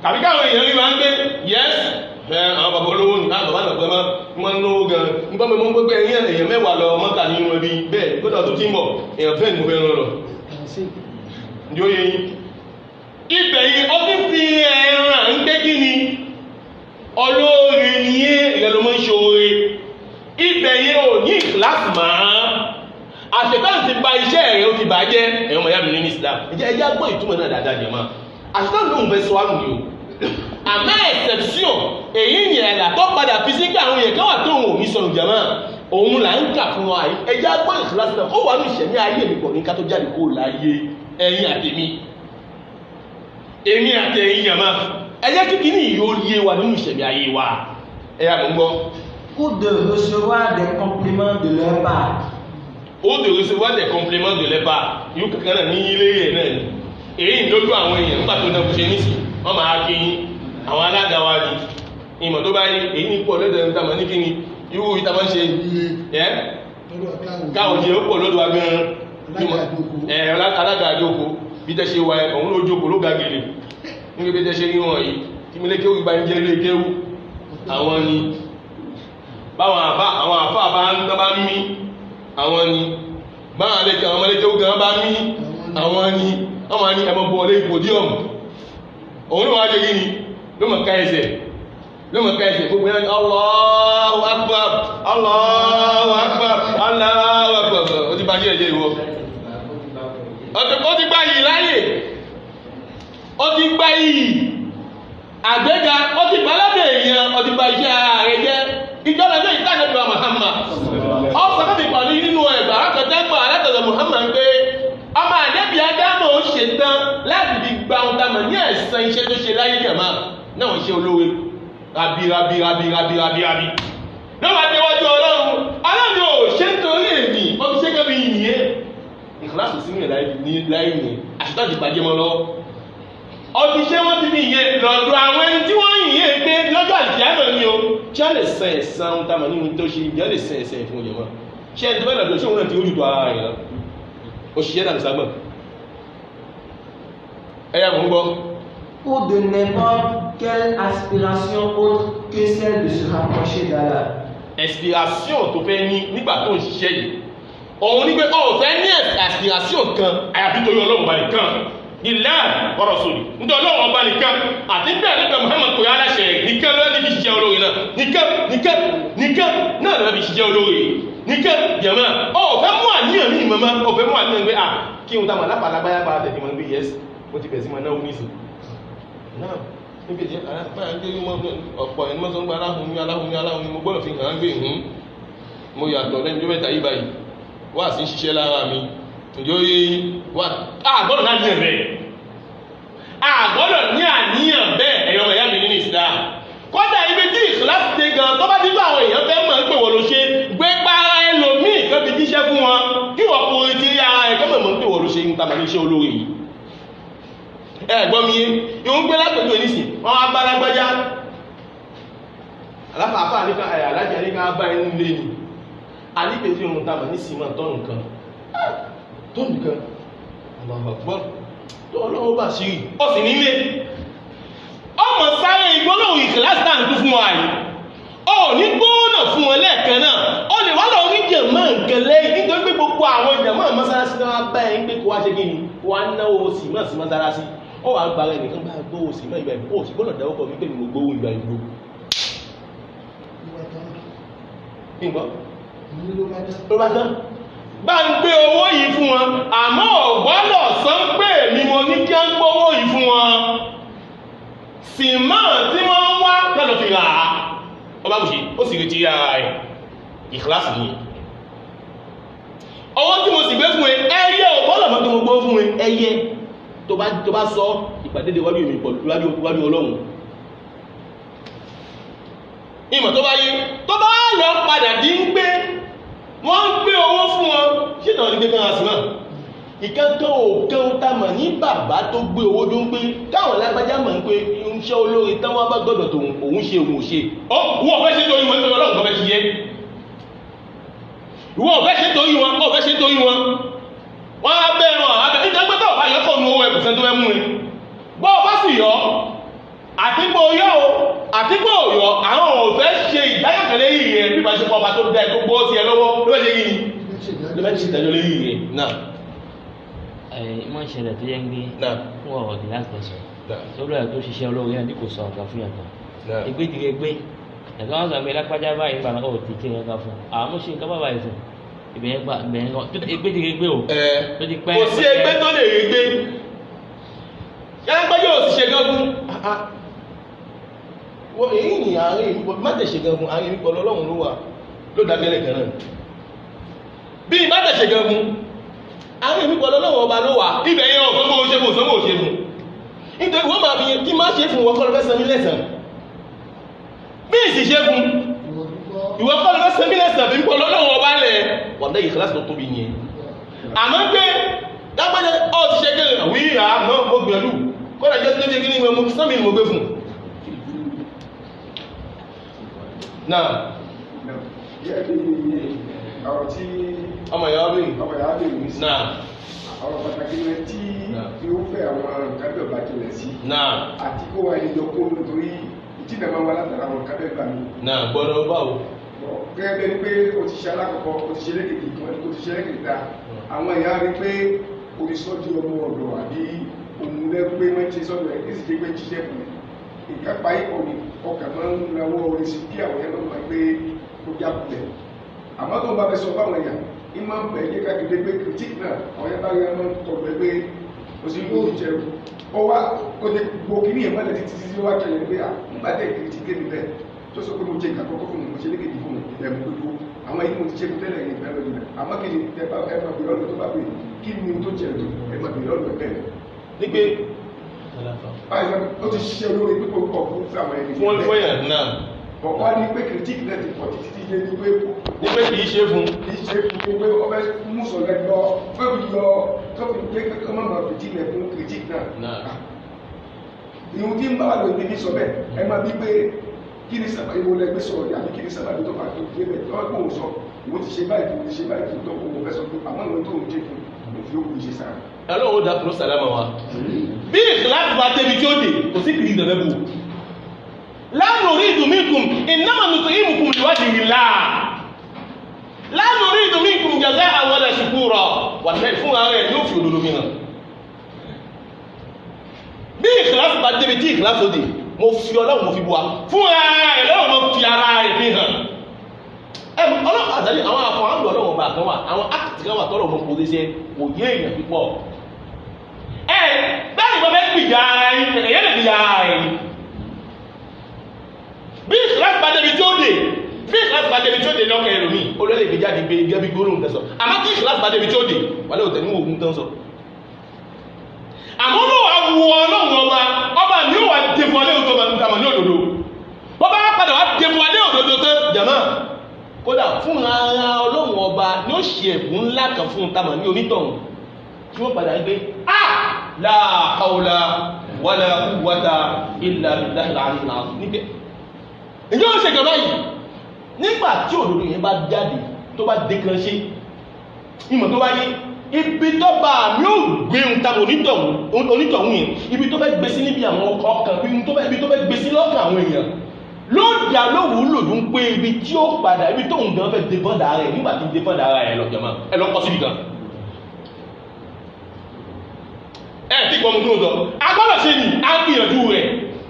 tàbí káwọn èèyàn rí máa ń gbé yẹ́sì àwọn bàbá olówó ní àwọn bàbá nàgbẹ́ máa ń lówó gan nígbà pé mo ń gbé èèyàn mẹ́wàá lọ mọ́ta nínú ẹbí bẹ́ẹ̀ gbọ́dọ̀ tó tí ń bọ̀ èèyàn fẹ́ ni mo fẹ́ rán lọ ní ó yẹ yín ibẹ̀ yìí ó ti fi ẹran ń gbé kí ni olóore ni yé ìrẹ́lú mọ́ ń ṣoore ibẹ̀ yìí ò ní ìkìláàsì máa àṣetán ti ba iṣẹ́ rẹ̀ ó ti bàjẹ́ ẹ̀yọ́ mọ̀ yá mi ní Islam ẹjẹ́ gbọ́ ìtumọ̀ náà dáadáa jẹ̀ máa àṣetán ló ń fẹ́ sọ àmì yìí o àmọ́ exception èyí ni ẹ̀là tó padà fi sí pé àwọn èèyàn kan wà tó òun ò ní sọ̀rọ̀ jẹ̀ máa òun là ń kà fún wa ẹjẹ́ gbọ́ ìkìláàsì náà ó wà ní ìṣẹ̀mí ayé mi pọ̀ ní ká tó jáde kó láyé ẹ̀yin àtẹ̀mí èmi àti ẹ̀yin yàmá ẹjẹ́ kíkí ní ìyó yé wa nínú ìṣẹ̀mí ayé wa ẹ̀yà mọ̀ ń gbọ́. Ou de recevoir des compliments de leur part. Ou de recevoir des compliments de leur part. Yóò kankan náà ní ilé rẹ̀ náà ni èyí lójú àwọn èèyàn nígbà tó náà ṣe níṣì wọ́n máa kí àwọn alága wa ni ìmọ̀ tó bá yí èyí ní pọ̀ lọ́dọ̀ ẹ̀ta mọ̀ ní kí ni irú ìta máa ń ṣe ẹ́ káwọn jẹ́ ó pọ̀ lọ́dọ̀ wa gan-an alága àjókòó bí tẹ́ ṣe wà ọ̀hún ló jókòó ló gàgìrì nígbé bí tẹ́ ṣe rí wọn yìí kí mi lékéwù ìgbà ń jẹ́ lékéwù àwọn ni báwọn àfá bá ń mí àwọn ni báwọn alẹ́kẹ́ àwọn ọmọlékéwù gan bá mí àwọn ni wọ́n máa ní ẹmọ bọ̀ ọlé ìpòdíọ̀mù òun ló wá jẹ́ yìí ni ló mọ̀ ká ẹsẹ̀ gbogbo yẹn ni Allahu Akbar Allahu Akbar Allahu Akbar ó ti bá jẹ́ ẹ̀jẹ̀ ìwọ ó ti gbá yìí láyè ó ti gbá yìí àgbéga ó ti gbá lábẹ́ èèyàn ó ti gbá iṣẹ́ ara rẹ̀ jẹ́ ìjọba ẹgbẹ́ ìtàgẹ́bẹ̀ Muhammad ó sọ́kọ́ ti pàdé nínú ẹ̀gbà akẹ́tẹ́gbà alátọ̀dọ̀ Muhammad pé ọmọ àdẹ́bí adámọ̀ ó ṣe tán láti fi gba ohun tamọ̀ ní ẹ̀san iṣẹ́ tó ṣe láyé jẹ̀má náà wọ́n ṣe olóore rabi lọ́wọ́ àtẹwájú ọlọ́run ò ṣe ń torí èmì wọ́n fi ṣe kẹ́bí ìyẹn ìkìláàsì sínú ẹ̀ láì ní àṣìtọ́ ti bàjẹ́ mọ́ lọ́wọ́ ọdún ṣé wọ́n ti fi ìyẹn lọ́dọ̀ àwọn ẹni tí wọ́n yìnyẹn pé lọ́jọ́ àjẹ́mọ̀ ni o tí wọ́n lè san ẹ̀san ohun tamọ̀ nínú tó ṣe ìjọ́ lè san ẹ̀san ìfún ìyẹn ṣe ẹni tó bẹ́ẹ̀ lọ́dọ̀ ṣé òun náà ti rí ìtọ́ ara rẹ̀ lọ òṣìṣẹ́ dàbí ságbọ̀n ẹ̀yà mọ̀ ń gbọ́. Ou de n'importe quelle aspiration autre que celle de se rapprocher d'Allah. Aspiration tó fẹ́ ní nígbà tó ń ṣiṣẹ́ yìí òun ní pé ó fẹ́ ní aspiration kan àyàfi torí ọlọ́run ọba nìkan ilá ọ̀rọ̀ sórí nítorí ọlọ́run ọba nìkan àti bẹ́ẹ̀ nígbà Muhammad kò yá aláṣẹ nìkan ló ní fi ṣiṣẹ́ olóore náà nìkan náà ló fi ṣiṣẹ́ olóore nìkan jẹ̀mọ́ ó fẹ́ mú àníyàn ní ìmọ̀mọ́ ó fẹ́ mú àníyàn pé kí n ta mọ̀ lápàlágbáyà pa tẹ̀sí mọ́ ní pé yẹ́sì ó ti bẹ̀ sí mọ́ náà ní ìsìn náà níbi ìjẹ́ àrápáyà ń gbé ọ̀pọ̀ ẹni mọ́ sọ ń gba aláhùn mo gbọ́dọ̀ fi hàn án gbé ìhún mo yàtọ̀ lẹ́nu tó mẹ́ta yí báyìí wà sí ṣiṣẹ́ lára mi ǹjẹ́ ó yé wà àgbọ́dọ̀ ní àníyàn bẹ́ẹ̀ àgbọ́dọ̀ ní àníyàn bẹ́ẹ̀ ẹ̀yọ́ ọmọ ìyá mi nínú Islam kọ́dà ibi tí ìkìláàsì dé gan tó bá dídú àwọn èèyàn fẹ́ mọ̀ ń pè wọ́n ló ṣe gbé para ẹlòmíì kan fi jíṣẹ́ fún wọn kí wọ́n kó etí ara ẹ̀ kọ́ mọ̀ ń pè wọ́n ló ṣe ń tàbí iṣẹ́ olóore yìí ẹ̀gbọ́n mi yóò ń gbé lápẹ̀lú ẹ̀nísì wọ́n á bá lágbájá aláfàáfà nípa alájà nípa bá ẹnu lé ní alípẹ̀sí ohun tàbí ní símọ̀ tọ́nù kan ọlọ́wọ́ bá sí rí ó sì nílé ọmọ sáré ìgbónáwò ìkìláàsì tàà ń tó fún wa yìí ó ní gbóònà fún wọn lẹ́ẹ̀kan náà ó lè wá lọ rí jẹ̀mọ́ nǹkan lẹ́yìn nítorí pé gbogbo àwọn jẹ̀mọ́ mọ́sálásí náà bá ẹ̀ ń pé kó wá ṣe kí ni wá náwó sí mọ́ sí mọ́sálásí ó wà gbára ẹnìkan bá gbówó sí mọ́ ìgbà ìgbò ó sì gbọ́nà dáwọ́kọ̀ wípé mo gbówó ìgbà ìgbò ló bá tán bá ń gbé owó yìí fún wọn àmọ́ ọ̀gbọ́nà sán pé mi mo ní kí á ń gbówó yìí fún wọn sì máa tí wọ́n ń wá kẹ́lọ̀ fi rà á ọba bùṣe ó sì retí ara rẹ̀ ìkìláàsì ní ọwọ́ tí mo sì gbé fún ẹ ẹyẹ ò bọ́lọ̀ mọ́ tó mo gbọ́ fún ẹ ẹyẹ tó bá sọ ìpàdé de wájú èmi pọ̀lú wájú ọlọ́run ìmọ̀ tó bá yé tó bá lọ padà dí ń gbé wọ́n ń gbé owó fún wọn ṣé náà ní gbé kan àsìmọ́ ìkẹ́kọ̀ọ́ òkèun tá mọ̀ ní bàbá tó gbé owó tó ń gbé káwọn lágbájá mọ̀ ń pé iṣẹ́ olóore táwọn bá gbọ́dọ̀ tó òun ṣe òun ò ṣe ọ́ wọ́n fẹ́ ṣe torí wọn nítorí ọlọ́run tó fẹ́ ṣe yẹ ìwọ ọ̀fẹ́ ṣe torí wọn ọ̀fẹ́ ṣe torí wọn wọ́n á bẹ́ẹ̀ wọn àbẹ́ nítorí pé tọ́ọ̀bá yọ kọ́ nu owó ẹ̀kùsẹ́ tó fẹ́ mú ẹ bọ́ ọba sì yọ àtìgbò yọ o àtìgbò yọ àwọn òfẹ́ ṣe ìdáyọ̀kẹ́lẹ́ yìí rẹ̀ bí ìbáṣe pọ̀ ọba tó dá ẹ̀kọ́ gbọ́ sí ẹ lọ́wọ́ ló fẹ́ ṣe yìí ló fẹ́ ṣe ìdájọ́ lé yìí rẹ̀ náà. Ìmọ̀ ìṣẹ̀lẹ̀ tó yẹ ń gbé fún ọ̀rọ̀ the last person sórí ẹ̀ tó ṣiṣẹ́ olóore náà ní kò sọ ọ̀gá fún yàtọ̀ ìgbédìrégbé ẹ̀ka wọn sọ pé lápájá báyìí gbà náà ó ti kí ẹ̀ka fún àwọn mo ṣe nǹkan bá báyìí fún ìbẹ̀yẹn gbà ìbẹ̀yẹn kan ìgbédìrégbé o tó ti pẹ́. kò sí ẹgbẹ́ tó lè rí gbé yàrá yóò sì ṣe gan fún wọ́n èyí ni àárín ìmúpọ̀ má tẹ̀ ṣe gan fún àárín ìmúpọ̀ lọ́lọ́run ló wà ló dágẹ́lẹ̀ kan náà bí má tẹ̀ ṣe gan fún àárín ìmúpọ̀ lọ́lọ́run ọba ló wà ibẹ̀ yẹn ọ̀sán bó ṣe fún ọ̀sán bó ṣe fún nítorí wọ́n máa fi yẹn kí má ṣe fún wọ́kọ́ lọ́fẹ́ sanmi lẹ́sàn bí ìsì ṣe fún ìwọ́kọ́ lọ́fẹ́ sanmi lẹ́sàn bí ìmúpọ̀ lọ́lọ́run ọba lẹ̀ wà lẹ́yìn kíláàsì tó tóbi yẹn àmọ́ pé dágbẹ́jẹ́ ọ́ ti ṣe gẹ́gẹ́ wí àmọ́ mo gbìyànjú kọ́nà jẹ́ tó ṣe kí ní mo sánmi ni mo gbé fún náà ọ̀rọ̀ tí ọmọ ìyá bí mi sí náà ọ̀rọ̀ pàtàkì rẹ̀ tí ó fẹ́ àwọn kábẹ̀ ọba jìnlẹ̀ sí náà àti kó wà ní ìjọkó nítorí ìjìnlẹ̀ máa wá látara àwọn kábẹ̀ gbà mí náà gbọ́dọ̀ báwo gẹ́gẹ́ bẹ́ẹ̀ ni pé o ti ṣe alákọ̀ọ́kọ́ o ti ṣe lẹ́kẹ̀kẹ̀ kan o ti ṣe lẹ́kẹ̀kẹ̀ àwọn ìyá rí pé orísọ́jú ọmọ ọ̀dọ̀ àbí òun lẹ́gbẹ́ mọ́ ti sọ́dọ̀ ẹ̀ kí sì jẹ́ pé jíṣẹ́ fún mi ìkápá ipò ní ọkà máa ń rawọ́ orí sí kí àwọn ẹ̀rọ máa gbé ó jákulẹ̀ àmọ́ tó ń bá fẹ́ sọ fáwọn èèyàn ní máa ń bẹ̀ yé káàkiri pé critic náà àwọn ẹ̀bá yẹn máa ń tọ̀gbẹ́ pé ó sì ń gbó jẹ ó wá ó ní gbogbo kí ní ẹ̀mọ́ ẹ̀ títí tí ó wá kẹlẹ̀ pé à nígbà tẹ̀ critic lé mi bẹ́ẹ̀ tó sọ pé mo jẹ ìkàkọ́kọ́ fún mi mo ṣe lékejì fún mi ìbẹ̀ mo gbogbo àwọn ẹ̀yìn mo ti ṣe tẹ́lẹ̀ ní ìbẹ̀rẹ̀ lọ́dún rẹ̀ àmọ́ kí ni ẹ̀mọ́ bèrè ọ̀dọ̀ tó bá bèrè kí ni tó jẹ tó ẹ̀mọ́ bèrè ọ̀dọ̀ bẹ́ẹ̀ ní pé ó ti ṣiṣẹ́ olórí pípọ̀ púpọ̀ fún àwọn ẹni fún ẹ̀yàn náà ọ̀pá ní pé critique náà ti pọ̀ títí dé ní pé kìí ṣe fún pé ọbẹ̀ mú sọ̀rọ̀ lọ fẹ́ fi yọ tó fi pé kọ́kọ́ máa ma critique rẹ̀ fún critique náà ìhun tí ń bá wà lóde ní sọ bẹ́ẹ̀ ẹ máa bí pé kí ni sábà ìwọ lẹgbẹ́ sọ̀rọ̀ àbí kí ni sábà tó máa tó gbé bẹ́ẹ̀ tó kó o sọ ìwọ ti ṣe báyìí fún ti ṣe báyìí fún tó kó o fẹ́ sọ pé àmọ́ ìwọ tó ń jẹ́ fún òfin òkú ìṣe sáà ẹlọ́wọ́ dákùnrin sàlámà wa bí ìkìláàsì bá débi tí ó dé kò sí kìí ìdẹ̀lẹ́ bù láàrín orí ìdùnmíkùn ìnáma nùtò ìmùkùn ìwádìí ìlà láàrín orí ìdùnmíkùn jẹ́zẹ́ àwọn ẹ̀ṣùkú rọ̀ wà tẹ́ fún ara ẹ̀ yóò fi òdòdó mìíràn bí ìkìláàsì bá débi tí ìkìláàsì ó dé mo fi ọlọ́run mo fi bu wa fún ara ẹ̀ lọ́wọ́ mo fi ara ẹ̀ fi hàn ọlọ́run àtàlẹ́ àwọn àfọ̀n àgbọ̀ ọlọ́run ọba kan wà àwọn ákìtì kan wà tọ́lọ̀ mọ́ kò lè ṣe kò yé èèyàn pípọ̀ bẹ́ẹ̀ni bọ́ fẹ́ gbìyà ẹ̀yìn ẹ̀yẹ́ lè gbìyà ẹ̀yìn bí ìsìláṣì bá débi tí ó dé bí ìsìláṣì bá débi tí ó dé lọ́kẹ̀ ẹ̀rọ̀mí olóòlè gbé jáde gbé gẹ́bí gbóòrùn tẹ́sọ àmọ́ tí ìsìláṣì bá débi tí ó dé wà lóò tẹ̀ ní òògùn tán sọ àmọ́ ló wà wù ọlọ́run ọba ní ó wà dẹ̀fọ́ alẹ́ òtò tàmà ní òdòdó bọ́ bá padà wà dẹ̀fọ́ alẹ́ òdòdó tó jàmá kódà fún ara ọlọ́run ọba ní ó ṣe ẹ̀bùn ńlá kan fún tàmà ní onítọ̀hún tí wọ́n padà gbé la hawla wala quwwata illa billahi al-aliyyil azim níbẹ̀ ìjọ́ ó ṣe gẹ̀rọ yìí nígbà tí òdòdó yẹn bá jáde tó bá dékan ṣe ìmọ̀ tó wáyé ibi tó bá mi ò gbé ń ta onítọ̀hún yẹn ibi tó fẹ́ gbé sí níbi àwọn ọkàn ibi tó fẹ́ gbé sí lọ́kàn àwọn èèyàn ló dà lówù lòdún pé ibi tí ó padà ibi tó ń gan fẹ́ débọ́dà rẹ̀ nígbà tí débọ́dà rẹ̀ lọ́jọ́mọ́ ẹ lọ́kọ́ síbi kan tí kọ́ mú tó ń sọ agbọ́dọ̀ ṣe ní agbìyànjú rẹ̀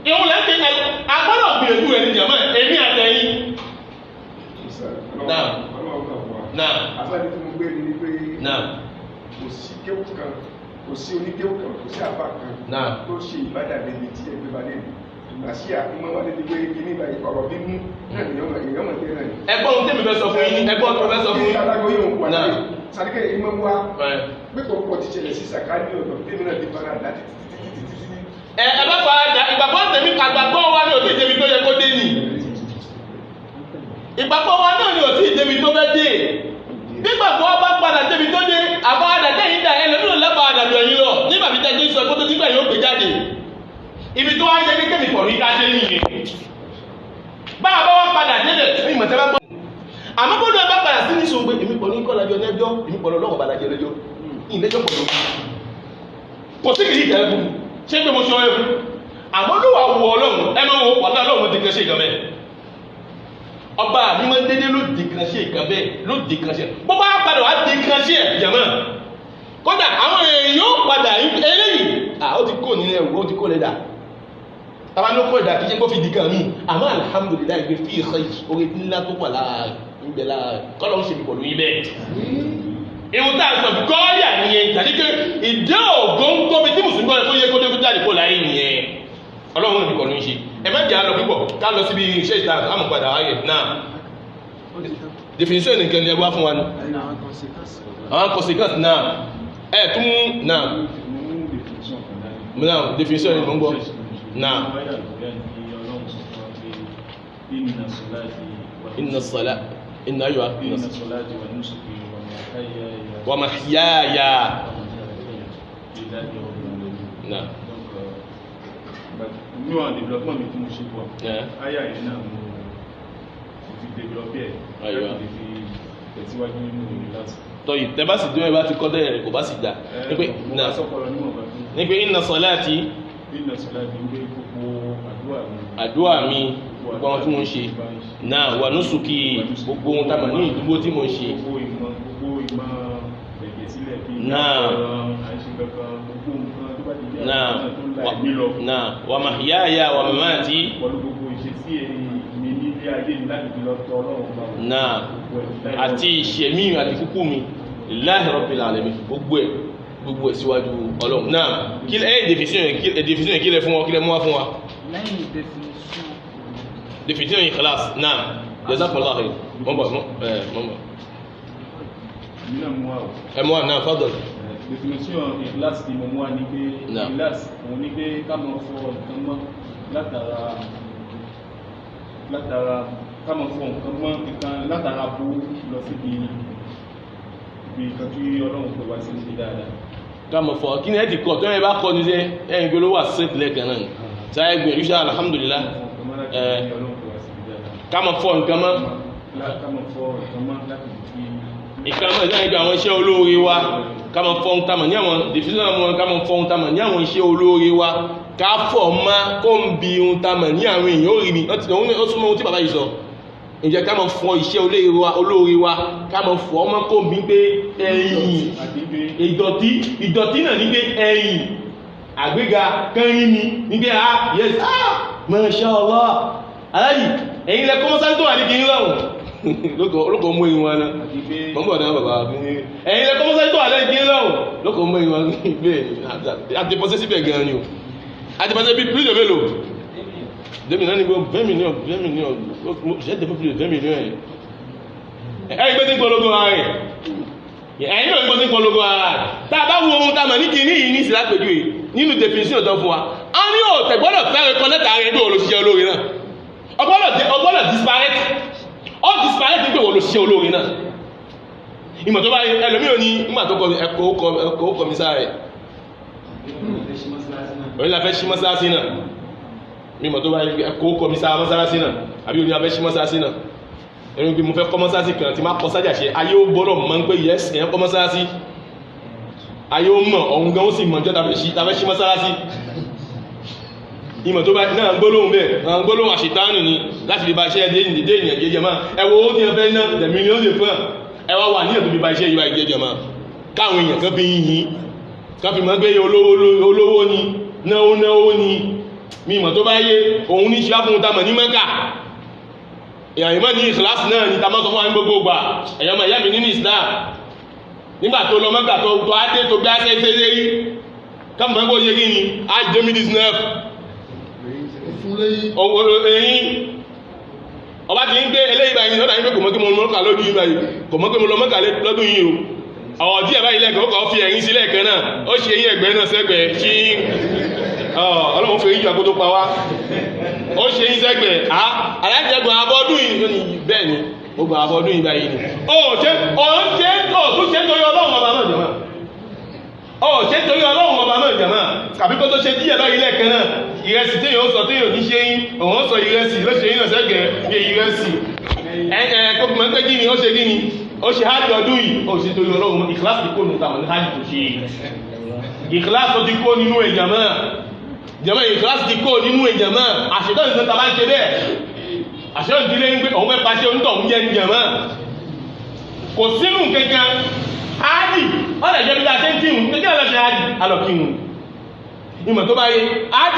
ìhun lẹ́gbẹ̀ agbọ́dọ̀ gbìyànjú rẹ̀ ní jẹ́mọ́ èmi àtẹ̀yìn náà àbáde tí mo gbé ní pé náà kò sí kéwù kan kò sí oníkéwù kan kò sí àbá kan tó ṣe ìbádà débi tí ẹgbẹ́ bá lè ìgbà sí àkúmọ́ wá débi pé kí nígbà ọ̀rọ̀ bínú náà èèyàn mọ̀ tẹ́ náà ẹgbọ́n tẹ́mi fẹ́ sọ fún yín ẹgbọ́n tó fẹ́ sọ fún yín alágbó yóò wà náà sàdíkẹ́ ìmọ̀ wa pé kọ̀ọ̀kọ̀ ti ṣẹlẹ̀ sí sàkáàdì ọ̀dọ̀ tèmi náà ti fara láti títí. ẹ bá fa ìgbàgbọ́ tèmi àgbàgbọ́ wa ní òtí ìdèmí tó yẹ kó dé nì ìgbàgbọ́ wa náà ní òtí ìdèmí tó fẹ́ dé nígbàgbọ́ bá padà débi tó dé àbá àdàtẹ́yìn dà ẹlẹ́dún lẹ́pà àdàbí ẹ̀yìn lọ nígbà tí tẹ́jú sọ ẹgbẹ́ tó nígbà yóò gbé jáde ibi tó wáyé ní kẹ́mì pọ̀ ní dáadé nìyẹn bá a bá wá padà délẹ̀ ní ìmọ̀tẹ́ bá gbọ́ àmọ́ bó ló bá padà sí ní ìṣòwò èmi pọ̀ ní kọ́lájọ lẹ́jọ́ èmi pọ̀ lọ́wọ́ balajẹ lẹ́jọ́ ìlẹ́jọ́ pọ̀ lọ́wọ́ kò sí kìí ìtẹ́ fún ṣé pé mo ṣọ́ ẹ fún àmọ́ ló wà wọ ọlọ́run ẹ máa wọ pàtó ọlọ́run ti kẹ́ ṣe ìgbà mẹ́rin ọba mi máa ń dédé ló di kan ṣe ìkan bẹ́ẹ̀ ló di kan ṣe bó bá padà wá di kan ṣe ẹ̀ jẹ̀mọ́ kódà àwọn èèyàn yóò padà eléyìí ó ti kó nílẹ̀ ó ti kó lẹ́dà tàbá ló kó ìdá kí ṣe kó fi di kan mí àmọ́ alhamdulilayi gbé fi ìkan orí ńlá tó wà lára ìgbẹ́ lára kọ́lọ́ ń ṣe ìbọ̀lù yín bẹ́ẹ̀ ìwọ̀n tá a sọ gọ́ọ̀yà nìyẹn tàbí pé ìdé ògóńgó bí tí mùsùlùmí kọ́ yẹ kó dé kó jáde kó láyé nìyẹn ọlọ́run ní ìkọlù ń ṣe ẹ̀mẹ́ jẹ́ àlọ́ púpọ̀ ká lọ síbi iṣẹ́ ìta àmùpadà ayé náà definition nìkan ni ẹgbẹ́ fún wa ní àwọn consequence náà ẹ̀ tún náà definition ni mo ń gbọ́ náà inna salat inna aywa inna salati wa mahyaya náà ní àwọn development mi tí mo ṣe bọ̀ ayà yìí náà mo fi develop ẹ̀ láti fi tẹ̀síwájú nínú ìrìn láti. tọ́yì tẹ́ bá sì dúró ẹ bá ti kọ́ dẹ́rẹ̀ kò bá sì dá ní pé inna salati ń gbé gbogbo àdúrà mi gbogbo àwọn tí mo ń ṣe náà wà nusuki gbogbo ohun tábà ní ìdúgbò tí mo ń ṣe gbogbo ìmọ̀ ẹ̀gẹ̀ sílẹ̀ bí náà náà wà mahyaya wà mamati náà àti ìṣẹ̀mí àti kúkú mi lillahi rabbil alamin gbogbo ẹ̀ síwájú ọlọ́run náà kí lẹ́yìn definition kí lẹ́ fún wa kí lẹ́ mú wá fún wa definition ikhlas náà jazakumullahu khair mọ́bọ̀ ẹmú wa náà fadal definition ikhlas ni mo mú wa ní pé ikhlas òun ní pé ká mọ̀ fọ nǹkan mọ́ látara ká mọ̀ fọ nǹkan mọ́ nǹkan látara bó lọ síbi nǹkan tí ọlọ́run pè wá sí ní dáadáa ká mọ̀ fọ kí ni ẹ ti kọ́ tó ẹ bá kọ́ ní sẹ́ ẹ̀yìn gbé ló wà sẹ́ẹ̀tì lẹ́ẹ̀kan náà sáyẹ́ gbìyànjú sáà alhamdulillah ká mọ̀ fọ nǹkan mọ́ ìkàmọ̀ ìdáyẹ̀dọ̀ àwọn iṣẹ́ olóore wa ká mọ̀ fọ́ ń tamọ̀ ní àwọn definition àwọn ká mọ̀ fọ́ ń tamọ̀ ní àwọn iṣẹ́ olóore wa ká fọ̀ má kó ń bi ohun tamọ̀ ní àwọn èèyàn ó rí ni ó súnmọ́ ohun tí bàbá yìí sọ ǹjẹ́ ká mọ̀ fọ́ iṣẹ́ olóore wa ká mọ̀ fọ́ má kó ń bi pé ẹ̀yìn ìdọ̀tí náà ní pé ẹ̀yìn àgbéga kẹrin ni ní pé yes masha Allah aláyì ẹ̀yìn lẹ kọ́mọ́sáré tó wà ní kí n rọrùn lókò mú ìwọ̀n náà mọ́gbọ̀n náà bàbá ẹ̀yìn lẹ kọ́mọ́sáré tó wà lẹ́yìn kí n rọrùn lókò mú ìwọ̀n bẹ́ẹ̀ àtẹ́pọ́sẹ́ síbẹ̀ gan ni o àtẹ́pọ́sẹ́ bí pílò mélòó 2 millions ní gbogbo 20 millions j'étais plus de 20 millions ẹ̀yìn gbé tí ń polówó ara rẹ̀ ẹ̀yìn náà gbé tí ń polówó ara rẹ̀ tá a bá wo ohun tá a mọ̀ ní kìíní yìí ní ìsìlá pẹ̀lú yìí nínú definition tó fún wa a ní òtẹ̀ gbọ́dọ̀ fẹ́rẹ̀ kọ́nẹ́tà rẹ̀ bí olóṣìṣẹ́ olóore náà ọgbọ́dọ̀ disparate all disparate ní pé wọ́n olóṣìṣẹ́ olóore náà ìmọ̀ tó bá ẹlòmí ò ní nígbà tó kọ ẹ̀kọ́ kọmísà rẹ̀ òní la fẹ́ ṣí mọ́sálásí náà mímọ̀ tó bá ẹ̀kọ́ kọmísà mọ́sálásí náà àbí òní la fẹ́ ṣí mọ́sálásí náà ẹ̀rọ bí mo fẹ́ kọ́ mọ́sálásí kan tí má kọ sájà ṣe ayé ó gbọ́dọ̀ mọ́ ń pé yes ẹ̀yẹn kọ́ mọ́sálásí ayé ó mọ̀ ọ̀hún gan ó sì mọ̀ jọ́ tàbẹ́ ṣí mọ́sálásí ìmọ̀ tó bá náà gbólóhùn bẹ́ẹ̀ náà gbólóhùn àṣetánù ni láti lè bá iṣẹ́ ẹdẹ́ ìdílé ènìyàn jẹjẹ máa ẹwọ́ ó ti ẹfẹ́ náà the million de francs ẹwà wà ní ẹ̀tọ́ bí bá iṣẹ́ ìwà ìjẹjẹ máa káwọn èèyàn kan fi yìnyín kan fi mọ́ gbé olówó ni náwó ni mímọ̀ tó bá yé òun ní ṣíwá fún tamọ̀ ní mẹ́kà ìyàyìn mọ́ ní ìkìláàsì náà ni tamọ́ sọ fún wa ní gbogbo gbà ẹ̀yọ́ mọ̀ ìyá mi nínú Islam nígbà tó lọ mẹ́kà tó adé tó gbé aṣẹ́ ìṣẹ́ rí káfù mọ́ kó ṣe kí ni á jẹ́ mi dis nerve ẹ̀yìn ọba ti ń gbé eléyìí báyìí lọ́dà yín pé kò mọ́ kí mo lọ́kà lọ́dún yìí báyìí kò mọ́ kí mo lọ mọ́kà lọ́dún yìí o ọ̀rọ̀ díẹ̀ báyìí lẹ́kọ̀ọ́ ó kọ́ fi ẹ̀yìn sí lẹ́ẹ̀kan náà ó ṣe eyín ẹ̀gbẹ́ náà sẹ́gbẹ̀ẹ́ ṣí ọlọ́run fèrè ìjọ àkótó pa wá ó ṣe eyín sẹ́gbẹ̀ẹ́ alájẹgbọ̀n abọ́dún yìí bẹ́ẹ̀ ni ó gbà abọ́dún yìí báyìí ni ó ṣe torí ọlọ́run ọba náà jẹ̀mọ́ ó ṣe torí ọlọ́run ọba náà jẹ̀mọ́ kàbí kó tó ṣe díẹ̀ báyìí lẹ́ẹ̀kan náà ìrẹsì téèyàn ó sọ téèyàn ní ṣe yín òun sọ ìrẹsì ló ṣe yín náà sẹ́gbẹ̀ẹ́ bí ìrẹsì kó fi mọ́ pé kí ni ó ṣe kí ni ó ṣe hajj ọdún yìí ó ṣe torí ọlọ́run ìkíláàsì ti kó nù tàwọn ní hajj tó ṣe ìkíláàsì ti kó nínú ìjàmọ́ jẹ́mọ́ ìkíláàsì ti kó nínú ìjàmọ́ àṣetọ́ ìṣẹ́ tàbá ń ṣe bẹ́ẹ̀ àṣetọ́ ìdílé ń pé òun fẹ́ pàṣẹ ń tọ̀ ń jẹ́ ìjàmọ́ kò sínú kankan hajj ọ̀rẹ́ jẹ́ bí a ṣe ń kírun kékeré lọ́ṣẹ́ hajj alọ́kírun ìmọ̀ tó bá yẹ hajj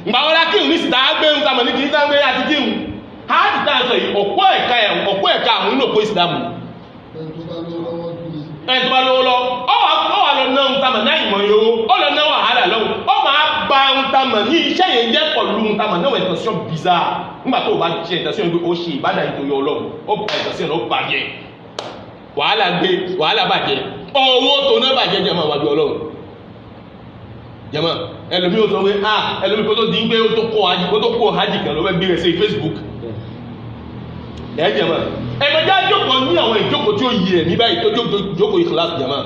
ìgbàwọ́lá kírun ní sìtá gbé ń tamọ̀ ní kìí sáńgbé àti kírun hajj tá a sọ yìí ọ̀pọ̀ ẹ̀ka àwọn inú òpó ìsìlámù ẹni tó bá lówó lọ ọwà lọ náà ń tamọ̀ náà ìmọ̀ yòó ó lọ náà wàhálà lọ́wọ́ ó máa gba ń tamọ̀ ní iṣẹ́ yẹn jẹ́ pọ̀lú ń tamọ̀ náà intention bizarre nígbà tó o bá ṣe intention pé ó ṣe ìbádà ìtòyọ ọlọ́run ó bá intention ó bàjẹ́ wàhálà bàjẹ́ owó tó náà bàjẹ́ jẹ́ máa wájú ọlọ́run jẹ́mọ́ ẹlòmí ó sọ pé ẹlòmí kó tó di ń gbé ó tó kó hajj kan lọ́wọ́ gbé rẹ̀ sí Facebook ẹ̀jẹ̀mọ́ ẹ̀mọ̀já jókòó ní àwọn ìjókòó tí ó yẹ ẹ̀mí báyìí tó jókòó ìkìláàsì jẹ́mọ́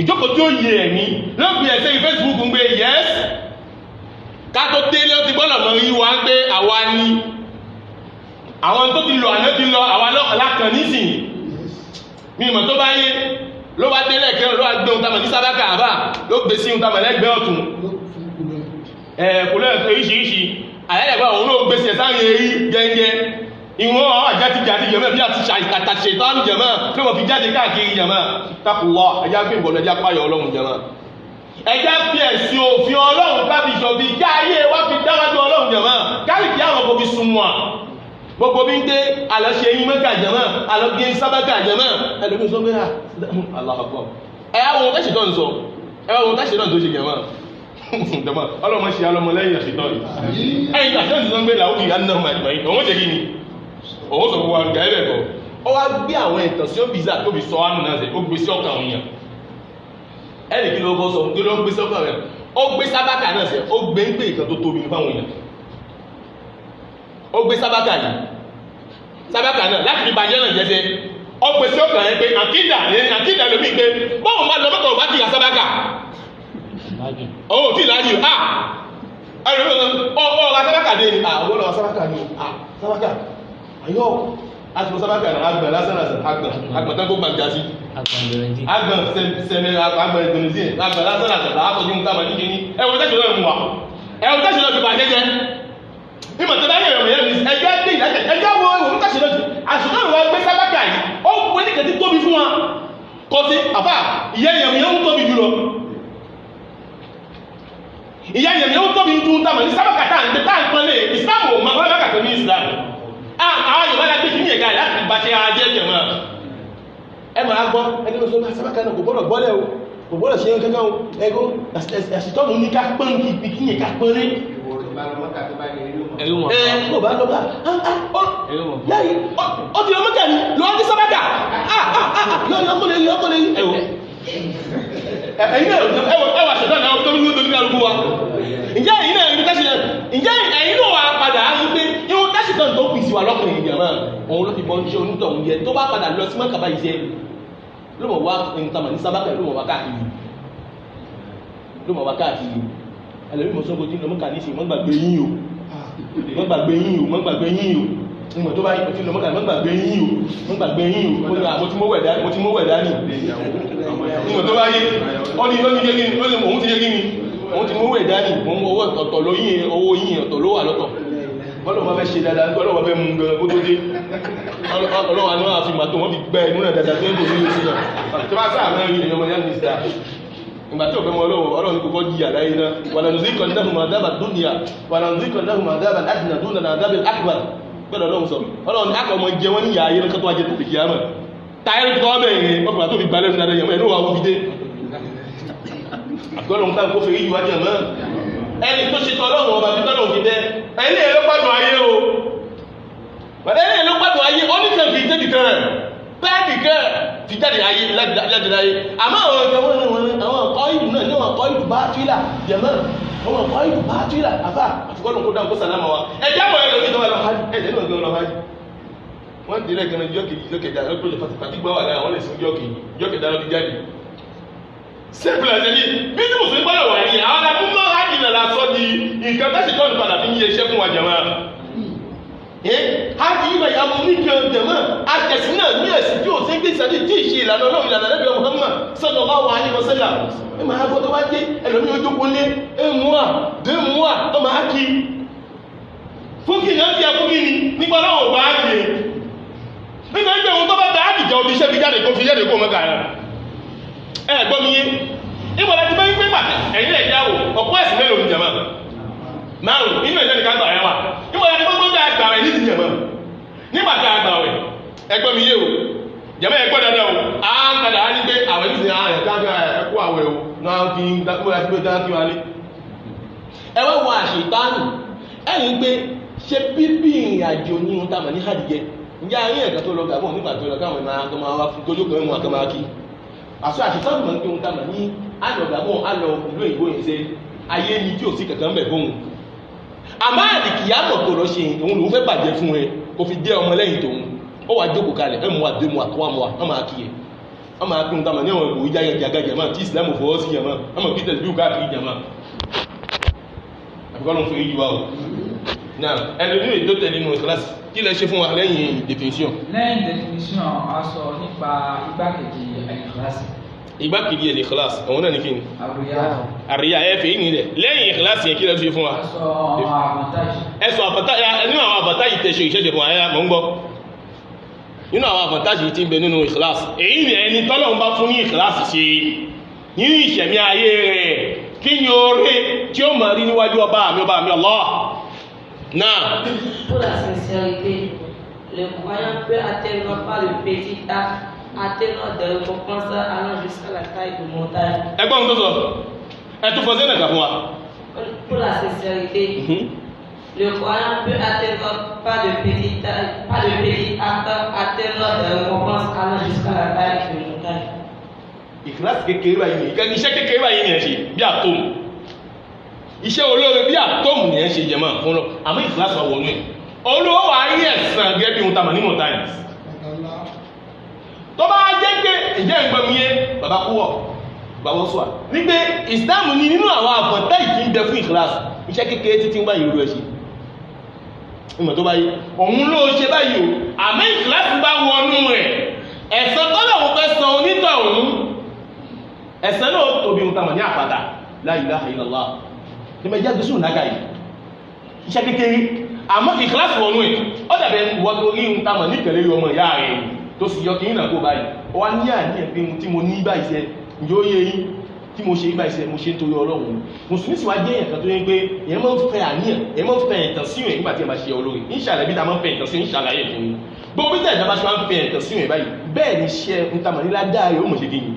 ìjókòó tí ó yẹ ẹ̀mí lọ́gbì ẹ̀sẹ̀ Facebook ń gbé yes ká tó délé ó ti gbọ́dọ̀ mọ̀ rí wa ń gbé àwa ní àwọn tó ti lọ àná ti lọ àwa lákàn nísìnyí ní ìmọ̀ tó bá yé ló wá délé kẹrin ló wá gbé ohun tamọ̀ ní sábàkà àbá ló gbé sí ohun tamọ̀ lẹ́gbẹ̀ẹ́ ọ̀tún kùlẹ̀ oríṣiríṣi àyẹ̀lẹ̀gbẹ̀ òun ló gbé sí ẹ̀sáyìn erí gẹ́gẹ́ ìwọ̀n àjátíjáti jẹ̀mọ́ bí àti àtàṣe ìtọ́nù jẹ̀mọ́ tí wọ́n fi jáde káàkiri jẹ̀mọ́ takùwọ́ ẹjá gbé ìbọ̀lọ̀ ẹjá páyọ̀ ọlọ́run jẹ̀mọ́ ẹjá fi ẹ̀sìn òfin ọlọ́run kábi ìṣọ̀bí káyé wá fi dáwájú ọlọ́run jẹ̀mọ́ káàkiri àwọn kò fi sunwọ̀n gbogbo bí ń gbé àlọ́ṣe yín mẹ́kà jẹ̀mọ́ àlọ́gbé sábàkà jẹ̀mọ́ ẹlòmí sọ pé aláhàpọ̀ ẹ̀wọ̀n tẹ́ṣìtọ́ ń sọ ẹ̀wọ̀n tẹ́ṣìtọ́ tó ṣe jẹ̀mọ́ jẹ̀mọ́ ọlọ́mọ ṣe alọ́mọ lẹ́yìn àṣìtọ́ yìí ẹ̀yìn tàṣẹ́ ìsìnkú gbé làókì annáhùn àjùmáyìn òun ṣe kí ni òun sọ gbogbo àgbà ẹ̀rẹ̀ bọ̀ ọ wá gbé àwọn ìtàn sí òbíza tó fi sọ ánù náà ó gbé sí ọkàn òyìn ẹnì kí ló kọ́ sọ kí ló gbé sí ọkàn rẹ̀ ó gbé sábàkà náà sẹ ó gbé ń pè ìtàn tó tóbi fáwọn èèyàn ó gbé sábàkà yìí sábàkà náà láti fi bàjẹ́ náà jẹ́sẹ́ ó gbé sí ọkàn rẹ̀ pé àkídà lómi pé bọ́ọ̀ máa lọ mọ́kàn bá kìyà sábàkà ó tí láàyè ọ̀rọ̀ sábàkà dé ni àwọn ọ̀rọ̀ sábàkà ni sábàkà ayọ́ aṣọ sábàkà náà agbà lásán agbà tó gbàgbà sí agbà sẹ́mẹ̀ agbà ìgbẹ̀lẹ̀sí agbà lásán àgbà látọ̀jú mú tábà nígbẹ̀ ní ẹwọ tẹ́ṣù náà mú wa ẹwọ tẹ́ṣù náà fi bà jẹ́jẹ́ ìmọ̀ tó bá yẹ̀ rẹ̀ yẹ̀ ẹgbẹ́ dé ìdájẹ́ ẹgbẹ́ wo ìwọ̀n tẹ́ṣù náà àṣùgbọ́n ìwọ̀n gbé sábàkà yìí ó wé ní kẹtí tóbi fún wa kọ́ sí àfà ìyẹ́ ìyẹ̀mìyàn ń tóbi jùlọ ìyá ìyẹ̀mìyàn ń tóbi tún tábà ní sábàkà táà ń pọ́nlé ìsìlámù ò mọ̀ sábàkà tó ní ìsìlámù àwọn Yorùbá láti fi ní ẹ̀gá láti bá ṣe ajẹ́ jẹ̀mọ́ ẹ máa gbọ́ ẹni ló sọ bá sábàkà náà kò gbọ́dọ̀ gbọ́lẹ̀ o kò gbọ́dọ̀ ṣe kankan o ẹgbó ẹ̀sìtọ́nù ní ká pọ́n kí ní ká pọ́n rí kò bá lọ́gbà láyé ó ti ọmọkà ní lọ́wọ́ tí sábàkà yọ́kọ̀lẹ̀ ẹwà ṣẹ̀dọ́ náà tó ní lórí kálukú wa ǹjẹ́ ẹ̀yin náà rí tẹ́sí ǹjẹ́ ẹ̀yin náà wà padà á ń pé irú tẹ́sí kan tó pìsì wà lọ́kùnrin ìjàmá òun ló ti bọ́ ṣe onítọ̀hún yẹ tó bá padà lọ sí mọ́kàbá iṣẹ́ ló mọ̀ wá nǹkan ní sábàkà ló mọ̀ wá káàkiri ẹlẹ́rìí mọ̀ sọ́gbọ́n tí lọ mọ́kà ní ìsìn mọ́ gbàgbé yín o ìmọ̀ tó bá yí tí lọ mọ́kà mọ́ gbàgbé yín o mo ti mọ́ wẹ̀ dání ìmọ̀ tó bá yí òun ti yé gíní òun ti mọ́wọ́ ìdání wọ́n mú owó ọ̀tọ̀ lóyìn owó yìí ọ̀tọ̀ ló wà lọ́tọ̀ ọlọ́wọ́ fẹ́ ṣe dáadáa ọlọ́wọ́ fẹ́ mú gan kó tó dé ọlọ́wọ́ ní wọ́n fi màtó wọ́n fi gbẹ́ inú rẹ̀ dáadáa tó ń tòrí lé sí náà tí wọ́n sáà mẹ́rin ìrìn ọmọ yẹn mísà ìgbà tí òfin ọlọ́wọ́ ní kókó jìyà láyé náà wà lọ́nà sí kọ̀ọ̀dáhùn máa dábà dúnìyà wà lọ́nà sí kọ̀ọ̀dáhùn máa dábà adìnà dúnà náà dábà akbar gbọ́dọ̀ ọlọ́run sọ ọlọ́run ní akọ̀ ọmọ jẹ wọ́n ní yà ayé lọ́kọ́ tó wájẹ́ tó fi kíyàmà táyé tó ọbẹ̀ yẹn ọkùnrin tó fi gbalẹ̀ fún adẹ́yẹmọ́ ẹ̀ ló wà wọ́n fi dé àgbọ́lọ́run tá kó fèrí ìwájẹ̀ mọ́ ẹni tó ṣe tọ́lọ́run ọba bí tọ́lọ́run fi dẹ́ ẹni èló pàdùn ayé o ẹni èló pàdùn ayé ó ní kẹ́kì tẹ́kì kẹrẹ̀ bẹ́ẹ̀dì kẹ́ fi jáde láyé àmọ́ àwọn ọkọ̀ ìlú náà ní ọkọ̀ ìlú bá tílà jẹ̀mọ́ àwọn ọkọ̀ ìlú bá tílà àfà àfikọ́nù kó dáńkó sàlámà wa ẹjẹ́ àwọn ẹ̀rọ ìjọba lọ hajj ẹ̀jẹ̀ náà gbé lọ hajj wọ́n délẹ̀ gan jọ́kẹ̀dá lọ́pọ̀lọpọ̀ fàtígbà wà lára wọ́n lè sún jọ́kẹ̀dá lọ́dí jáde simple as any bí ní mùsùlùmí gbọ́dọ̀ wà ní àwọn akúmọ̀ hajj náà la sọ di nǹkan tẹ́sí tọ́nù padà fi ń yẹ iṣẹ́ fún wa jẹ̀mọ́ hajj yìí bẹ̀yà mú ní kí o jẹ̀mọ́ akẹ̀sí náà ní ẹ̀sìn tí ó sí gbé ìsàdí tí ìṣe ìlànà ọlọ́run ìlànà lẹ́bí Muhammad sallallahu alaihi wasallam ẹ máa gbọ́ tó wá dé ẹlòmí ojókòó lé ẹmúà dẹ́múà tó máa kí fúnkì náà ti ẹkú kíni nígbà náà bá kí nígbà ìgbà ohun tó bá bá àdìjọ omi iṣẹ́ fi jáde kó fi jáde kó mọ́gà rẹ̀ ẹ gbọ́ mi yé ìgbà láti bá ń gbé pàtẹ ẹ̀yìn ẹ̀ jáwò ọ̀pọ̀ ẹ̀sìn mélòó ní jẹ̀mọ́ márùn nínú ẹ̀jẹ̀ nìkan gbà ẹ̀ wà ìgbà láti gbogbo ń gbà rẹ̀ ní ti jẹ̀mọ́ nígbà tí a gbà rẹ̀ ẹgbẹ́ mi yé o jẹ́mọ́ ẹgbẹ́ dáadáa o a ń padà á ní pé àwẹ̀ ní ti ààrẹ káàkiri ẹkú àwẹ̀ o náà kí n dákúrò àti pé dákí wa lé ẹwẹ́ wọ àṣetánù ẹ̀yìn pé ṣe bíbí ìrìn àjò ní ohun tàbí ní hàdìjẹ ǹjẹ́ àárín ẹ̀ka tó lọ gàbọ̀ nígbà tó lọ káwọn máa tó máa wá fún tó jókòó ẹ̀mú àkàmá kí àṣọ àṣetánù mọ̀ ní ohun tàbí ní àlọ́ gàbọ̀ àlọ́ ìlú ìbò yìí ṣe ayé ni tí ò sí kankan bẹ̀ fóun àmọ́ àdìkìyàmọ̀ tó lọ ṣe òun lòún fẹ́ bàjẹ́ fún ẹ kò fi jẹ́ ọmọ lẹ́yìn tòun ó wà jókòó kalẹ̀ ẹmú wa dẹ́mú àtọwàmọ́ ọmọ akíyẹ ọmọ akíyẹ tàbí ní ọmọ ìgbòho jáyẹ jagajà máa tí ìsìlámù fọwọ́ sí yẹmọ́ ọmọ peter bí ó káàkiri jẹmọ́ àfikọ́nù fún ìyíwá o náà ẹni nínú èdè tó tẹ̀lé nínú ìkíláàsì kí lẹ ṣe fún wa lẹ́yìn definition. lẹ́yìn definition a sọ nípa igbákejì ìkíláàsì. igbákejì ìkíláàsì àwọn náà ní kí ni. àríyá ẹ fèé nílẹ̀ lẹ́yìn ìkíláàsì yẹn kí lẹ ṣe fún wa. ẹ sọ nínú àwọn àbátájì tẹ̀sọ̀ ìṣẹ́jẹ̀ fún wa mọ̀ ń gbọ́ nínú àwọn àfàntàjì tí ń bẹ nínú ìkìláàsì èyí ni ẹni tọ́lọ̀ ń bá fún ní ìkìláàsì ṣe nínú ìṣẹ̀mí ayé rẹ̀ kí ni oore tí ó máa rí níwájú ọba mi Allah náà. Pour la sincérité, le croyant peut atteindre par le petit acte, atteindre des récompenses allant jusqu'à la taille de montagne. ẹgbọ́n tó sọ ẹ̀tún fọ́ sẹ́nà fún wa. Pour la sincérité, le croyant peut atteindre pas de petit acte, atteindre des récompenses allant jusqu'à la taille de montagne. Ìkìláàsì kékeré báyìí ni iṣẹ́ kékeré báyìí ni ẹ̀ ṣe bí àtòmù iṣẹ́ olóore bí àtòmù ni ẹ̀ ṣe jẹ̀mọ́ fún lọ àmọ́ ìkìláàsì wà wọnú ẹ̀ olówó wà rí ẹ̀sán gẹ́gẹ́ bí ohun tàmà ní montagne tó bá jẹ́ pé ìjẹ́ ìgbẹ̀mìyẹ bàbá kúwọ̀ bàbá sọ́à ní pé ìsìláàmù ni nínú àwọn àbọ̀tá ìkí ń bẹ fún ìkìláàsì iṣẹ́ kékeré títí ń báyìí rú ẹ̀ ṣe ìmọ̀ tó báyìí òun ló ṣe báyìí o àmọ́ ìkìláàsì bá wọnú rẹ̀ ẹ̀san tọ́lọ̀ wọn fẹ́ san onítọ̀ òun ẹ̀san náà tóbi ohun tàmà ní àpàdà la ilaha illallah ní mẹjá gbé sùn lága yìí iṣẹ́ kékeré àmọ́ ìkìláàsì wọnú ẹ̀ ó dàbẹ̀ wọ́n tó rí ohun tàmà ní pẹ̀lẹ́ ọmọ ìyá rẹ̀ tó sì yọ kí ní nàkó báyìí ó wá ní àníyàn pé tí mo ní báyìí ṣe yóò yé yín tí mo ṣe báyìí ṣe mo ṣe nítorí Ọlọ́run mùsùlùmí sì wá jẹ́ ẹ̀kan tó yẹ pé èèyàn máa ń fẹ́ àníyàn èèyàn máa ń fẹ́ ẹ̀tàn sí ìwẹ̀ nígbà tí ẹ bá ṣe olórí ìṣàlẹ̀ bí ta máa ń fẹ́ ẹ̀tàn sí ìṣàlàyé fún yín gbogbo bí tẹ̀sán bá ṣe máa ń fẹ́ ẹ̀tàn sí ìwẹ̀ báyìí bẹ́ẹ̀ ni iṣẹ́ ntamọ̀ ní ládàá yóò mọ̀ ṣe kí ni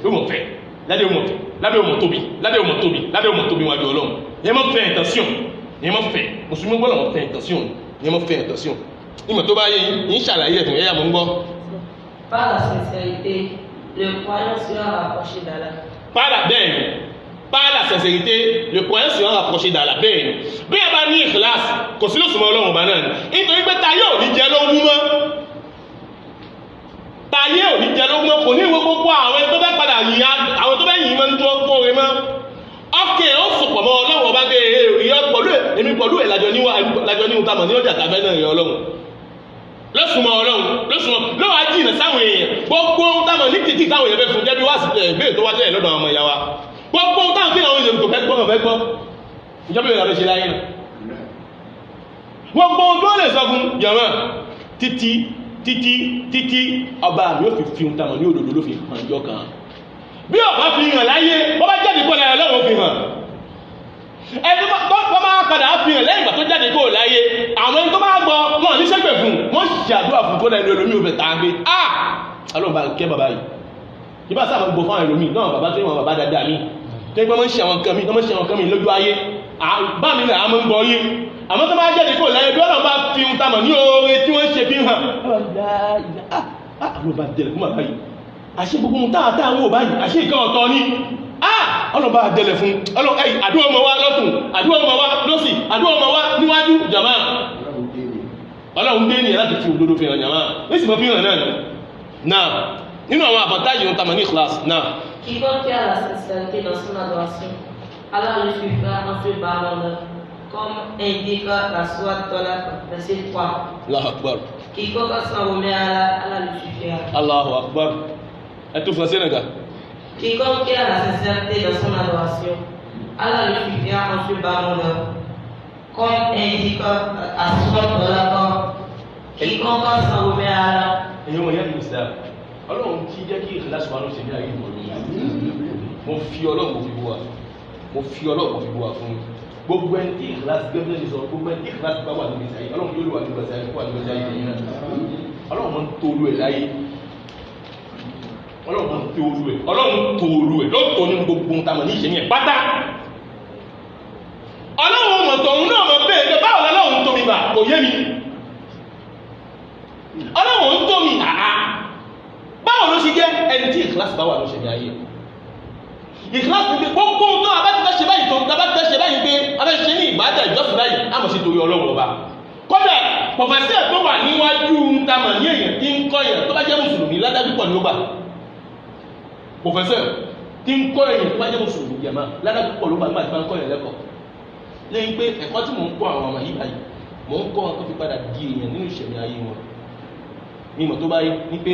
yóò mọ̀ fẹ́ lábẹ́ ọmọ fẹ́ lábẹ́ ọmọ tóbi lábẹ́ ọmọ tóbi lábẹ́ ọmọ tóbi wájú Ọlọ́run èèyàn máa ń fẹ́ ẹ̀tàn sí òun èèyàn máa ń fẹ́ mùsùlùmí gbọ́dọ̀ máa fẹ́ ẹ̀tàn sí òun èèyàn máa ń fẹ́ ẹ̀tàn sí òun ìmọ̀ tó bá yẹ yín ṣàlàyé ẹ̀fún ẹ̀yà mọ̀ ń gbọ́. Par la sincérité, le croyant sera rapproché d'Allah. Par la sincérité, le croyant sera rapproché d'Allah. Bẹ́ẹ̀ bí ẹ bá ní ìkìláàsì kò sí lóṣùmọ́ Ọlọ́run ọba náà ni nítorí pé tayé ò ní jẹ lógún mọ́ tayé ò ní jẹ lógún mọ́ kò ní ìwé gbogbo àwọn tó bẹ́ padà yìí àwọn tó bẹ́ yìí mọ́ ní tó kóore mọ́ ọkẹ́ ó sopọ̀ mọ́ Ọlọ́run ọba gbé ìyọ́ pẹ̀lú èmi pẹ̀lú ẹ̀ lájọ níhun tamọ̀ ní ọjà tàbẹ́ náà ìyọ́ Ọlọ́run lọ́sùnmọ́ Ọlọ́run lọ́sùnmọ́ lọ́wọ́ ajínà sáwọn èèyàn gbogbo táwọn ní títí táwọn èèyàn fẹ́ fún jẹ́bí wá sí ìbéèrè tó wájẹ́ lọ́dọ̀ àwọn ọmọ ìyá wa gbogbo táwọn tí àwọn èèyàn tó fẹ́ gbọ́ ìjọba ìrìnàjò ṣe láyé náà gbogbo tó lè sọ fún jàmá títí ọba mi ò fi ohun táwọn ní òdòdó ló fi hàn jọ kan bí ọba fi hàn láyé bọ́bá jáde kọ́ láyé Ọlọ́run fi hàn ẹni tó máa padà fi hàn lẹ́yìn ìgbà tó jáde kó láyé àwọn ẹni tó máa gbọ́ wọn ní sẹ́gbẹ̀ fún wọ́n ṣe àdúrà fún tó lẹ́nu ẹlòmí òfẹ́ tàbí alóòbá kẹ́ bàbá yìí ìbá sáà gbọ́ fún ẹlòmí náà bàbá tó yíwọ̀n bàbá dáadáa mi tó yíwọ̀n mọ́ ṣe àwọn kan mi lójú ayé bá mi náà mọ́ ń gbọ́ yé àmọ́ tó máa jáde kó láyé bí Ọlọ́run bá fi ń tamọ̀ ní oore tí wọ́n ṣe fi hàn alóòbá dẹ̀rẹ̀ fún bàbá yìí àṣẹ gbogbo ohun táà ń wò báyìí àṣẹ ìkan ọ̀tọ̀ ni ọlọ́ba àdẹlẹ̀ fún àdúrà ọmọ wa lọ́tún àdúrà ọmọ wa lọ́sì àdúrà ọmọ wa níwájú jàmá ọlọ́run dé ní láti fi òdodo fi hàn jàmá ní sì mọ́ fi hàn náà nínú àwọn àbátáyì ohun tamọ̀ ní class náà. Quiconque a la sincérité dans son adoration, Allah le suivra en se basant comme indique la sourate Talaq, verset 3. Allahu Akbar. Quiconque s'en remet à Allah le suivra. Allahu Akbar. Et tout français, les gars. Quiconque a la sincérité dans son adoration, Allah le suivra en se basant comme indique la sourate Talaq. Quiconque s'en remet à Allah. Et nous, il y a du mystère. Ọlọ́run tí jẹ́ kí ìkìláṣù wa ló ṣe ní ayé ìmọ̀lú mo fi ọlọ́run mo fi búwa fún gbogbo ẹni tí ìkìláṣù gẹ́gẹ́ ní sọ gbogbo ẹni tí ìkìláṣù bá wà ní ìgbésí ayé ọlọ́run yóò lò wà ní ìgbésí ayé kó wà ní ìgbésí ayé yìí náà ọlọ́run mọ́ ń tóolu ẹ̀ láyé ọlọ́run tóolu ẹ̀ ló tó nínú gbogbo ohun tamọ̀ ní ìṣẹ́ yẹn pátá ọlọ́run mọ̀tọ̀ òun náà mọ̀ bẹ́ẹ̀ báwo lọ́lọ́run tóbi gbà kò yé mi ọlọ́run tóbi báwo ló ṣe jẹ́ ẹni tí ìkìláṣì bá wà ló ṣe ní ayé ìkìláṣì pé gbogbo tó abájúfẹ́ ṣe báyìí tó abájúfẹ́ ṣe báyìí pé abẹ́ṣe ní ìbádà ìjọsìn báyìí àmọ̀ sí torí ọlọ́run ọba kódà pọ̀fẹ́sẹ̀ tó wà níwájú tamọ̀ ní èèyàn tí ń kọ́ èèyàn tó bá jẹ́ mùsùlùmí ládájú pọ̀ ní ó gbà pọ̀fẹ́sẹ̀ tí ń kọ́ èèyàn tó bá jẹ́ mùsùlùmí yàmá ládájú pọ̀ ló gbà nígbà tí wọ́n ń kọ́ èèyàn lẹ́kọ̀ọ́ lẹ́yìn pé ẹ̀kọ́ tí mò ń kọ́ àwọn ọmọ yìí báyìí mò ń kọ́ wọn tó fi padà di èèyàn nínú ìṣẹ̀lẹ̀ ayé wọn mímọ̀ tó báyìí ní pé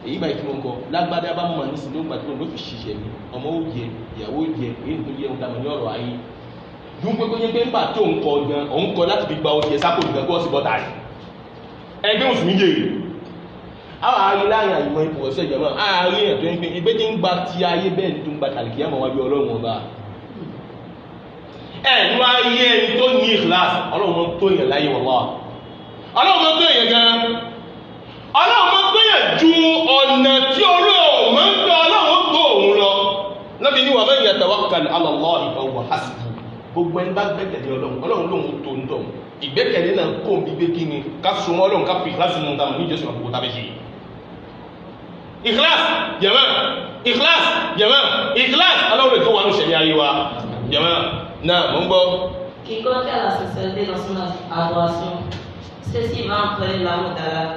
èyí báyìí tí wọ́n kọ́ lágbádá bá mọ̀ ní sinú gbàtí wọn ló fi ṣiṣẹ́ mi ọmọ ó jẹ ìyàwó jẹ èyí tó yẹ ohun tàbí ní ọ̀rọ̀ ayé dùn pé kó yẹ pé ńgbà tó ń kọ gan òun kọ láti fi gba oúnjẹ sápò nìkan kó sì bọ́tà rẹ̀ ẹgbẹ́ mùsùlùmí jẹ èyí àwọn àárín láàrin àyùmọ̀ ipò ọ̀sẹ̀ ìjọba àárín ẹ̀ tó ń pè ìgbé tí ń gba ti ayé bẹ́ẹ̀ ni tó ń gba tàlìkì àmọ́ wájú ọlọ́run ọba ẹ̀nu ayé ẹni tó ní ìkìláàsì ọlọ́run tó yẹ láyé wọ́lá ọlọ́run tó yẹ gan ọlọ́run tó yẹ ju ọ̀nà tí olóòrùn máa ń gbé ọlọ́run tó òun lọ lọ́bí ní wa man yatawakkal ala Allahi fa huwa hasbuh gbogbo ẹni bá gbẹ́kẹ̀lé ọlọ́run lóhun tó ń tọ̀ ìgbẹ́kẹ̀lé náà kó ń gbígbé kí ni ká súnmọ́ ọlọ́run ká fi ìkíláàsì mú dámà ní Jésù àkókò tàbí ṣe ìkíláàsì jàmá ìkíláàsì jàmá ìkíláàsì ọlọ́run tó wà ní ìṣẹ̀lẹ̀ ayé wa jàmá náà mọ́ ń gbọ́. Quiconque a la sincérité dans son adoration, ceci va entraîner l'amour d'Allah,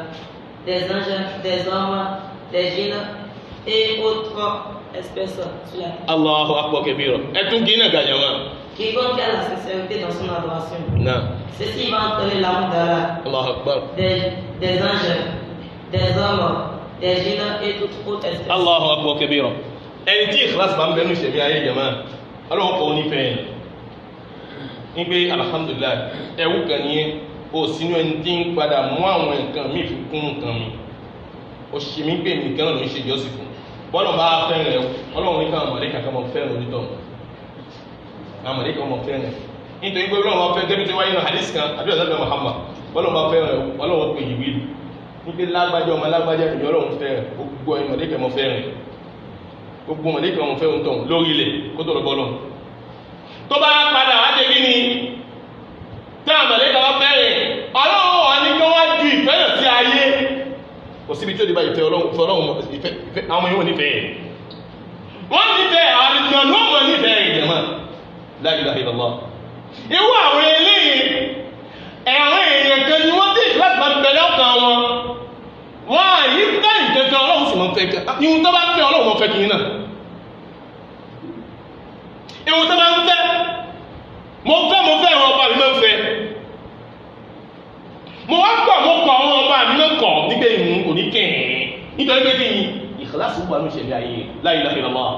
des anges, des hommes, des djinns et autres espèces sur la terre. Allahu akbar kabira. Ẹtún kí náà gàjà wọn. Quiconque a la sincérité dans son adoration, náà ceci va entraîner l'amour d'Allah, Allahu akbar. des anges, des hommes, des djinns et toutes autres espèces. Allahu akbar kabira. Ẹni tí ìkíláàsì bá ń bẹnu ìṣẹ̀lẹ̀ ayé jàmá ọlọ́run kọ́ onífẹ̀ẹ́ ní pé alhamdulillah ẹ̀wù kan ní o sínú ẹni tí ń padà mú àwọn nǹkan mi fi kún nǹkan mi o ṣe mí pé nìkan náà ló ń ṣe ìjọsìn fún bọ́lọ̀ bá fẹ́ràn ẹ̀ ọlọ́run ní káwọn mọ̀lẹ́kà kan mọ̀ fẹ́ràn onítọ̀ àwọn mọ̀lẹ́kà mọ̀ fẹ́ràn nítorí pé ọlọ́run bá fẹ́ débi tí wáyé náà hadith kan àbí ọ̀sán bẹ́ẹ̀ Muhammad bọ́lọ̀ bá fẹ́ràn ẹ̀ ọlọ́run pè yìí wíìlì ní pé lágbájá ọmọ lágbájá ìjọ ọlọ́run fẹ́ràn gbogbo ẹ̀ mọ̀lẹ́kà mọ̀ fẹ́ràn gbogbo mọ̀lẹ́kà mọ̀ fẹ́ràn tọ̀ lórí ilẹ̀ kó tó lọ bọ́lọ̀ tó bá padà wá dé kí ni tí àwọn mọ̀lẹ́kà wá fẹ́ràn ọlọ́run wà ní kí wọ́n ju ìfẹ́ràn sí ayé kò síbi tí ó di bá ìfẹ́ ọlọ́run ìfẹ́ àwọn yóò nífẹ̀ẹ́ wọ́n nífẹ̀ẹ́ àwọn ìjọ ló mọ̀ nífẹ̀ẹ́ ìjẹ̀mọ́ la ilaha illallah irú àwọn eléyìí àwọn èèyàn kan ni wọ́n tí ìfẹ́ máa bẹ̀rẹ̀ ọkàn wọn wọ́n àyí fẹ́ ìkẹfẹ́ ọlọ́run sì mọ̀ fẹ́ ihun tó bá fẹ́ ọlọ́run mọ̀ fẹ́ kìí náà ihun tó bá ń fẹ́ mo fẹ́ ìwọ̀n ọba mi mọ́ fẹ́ mo wá kọ̀ àwọn ọba mi ló kọ̀ nígbà ìhun kò ní kẹ̀ẹ́ nítorí pé kí ni ìkìláàsì wà ní ìṣẹ̀lẹ̀ ayé la ilaha illallah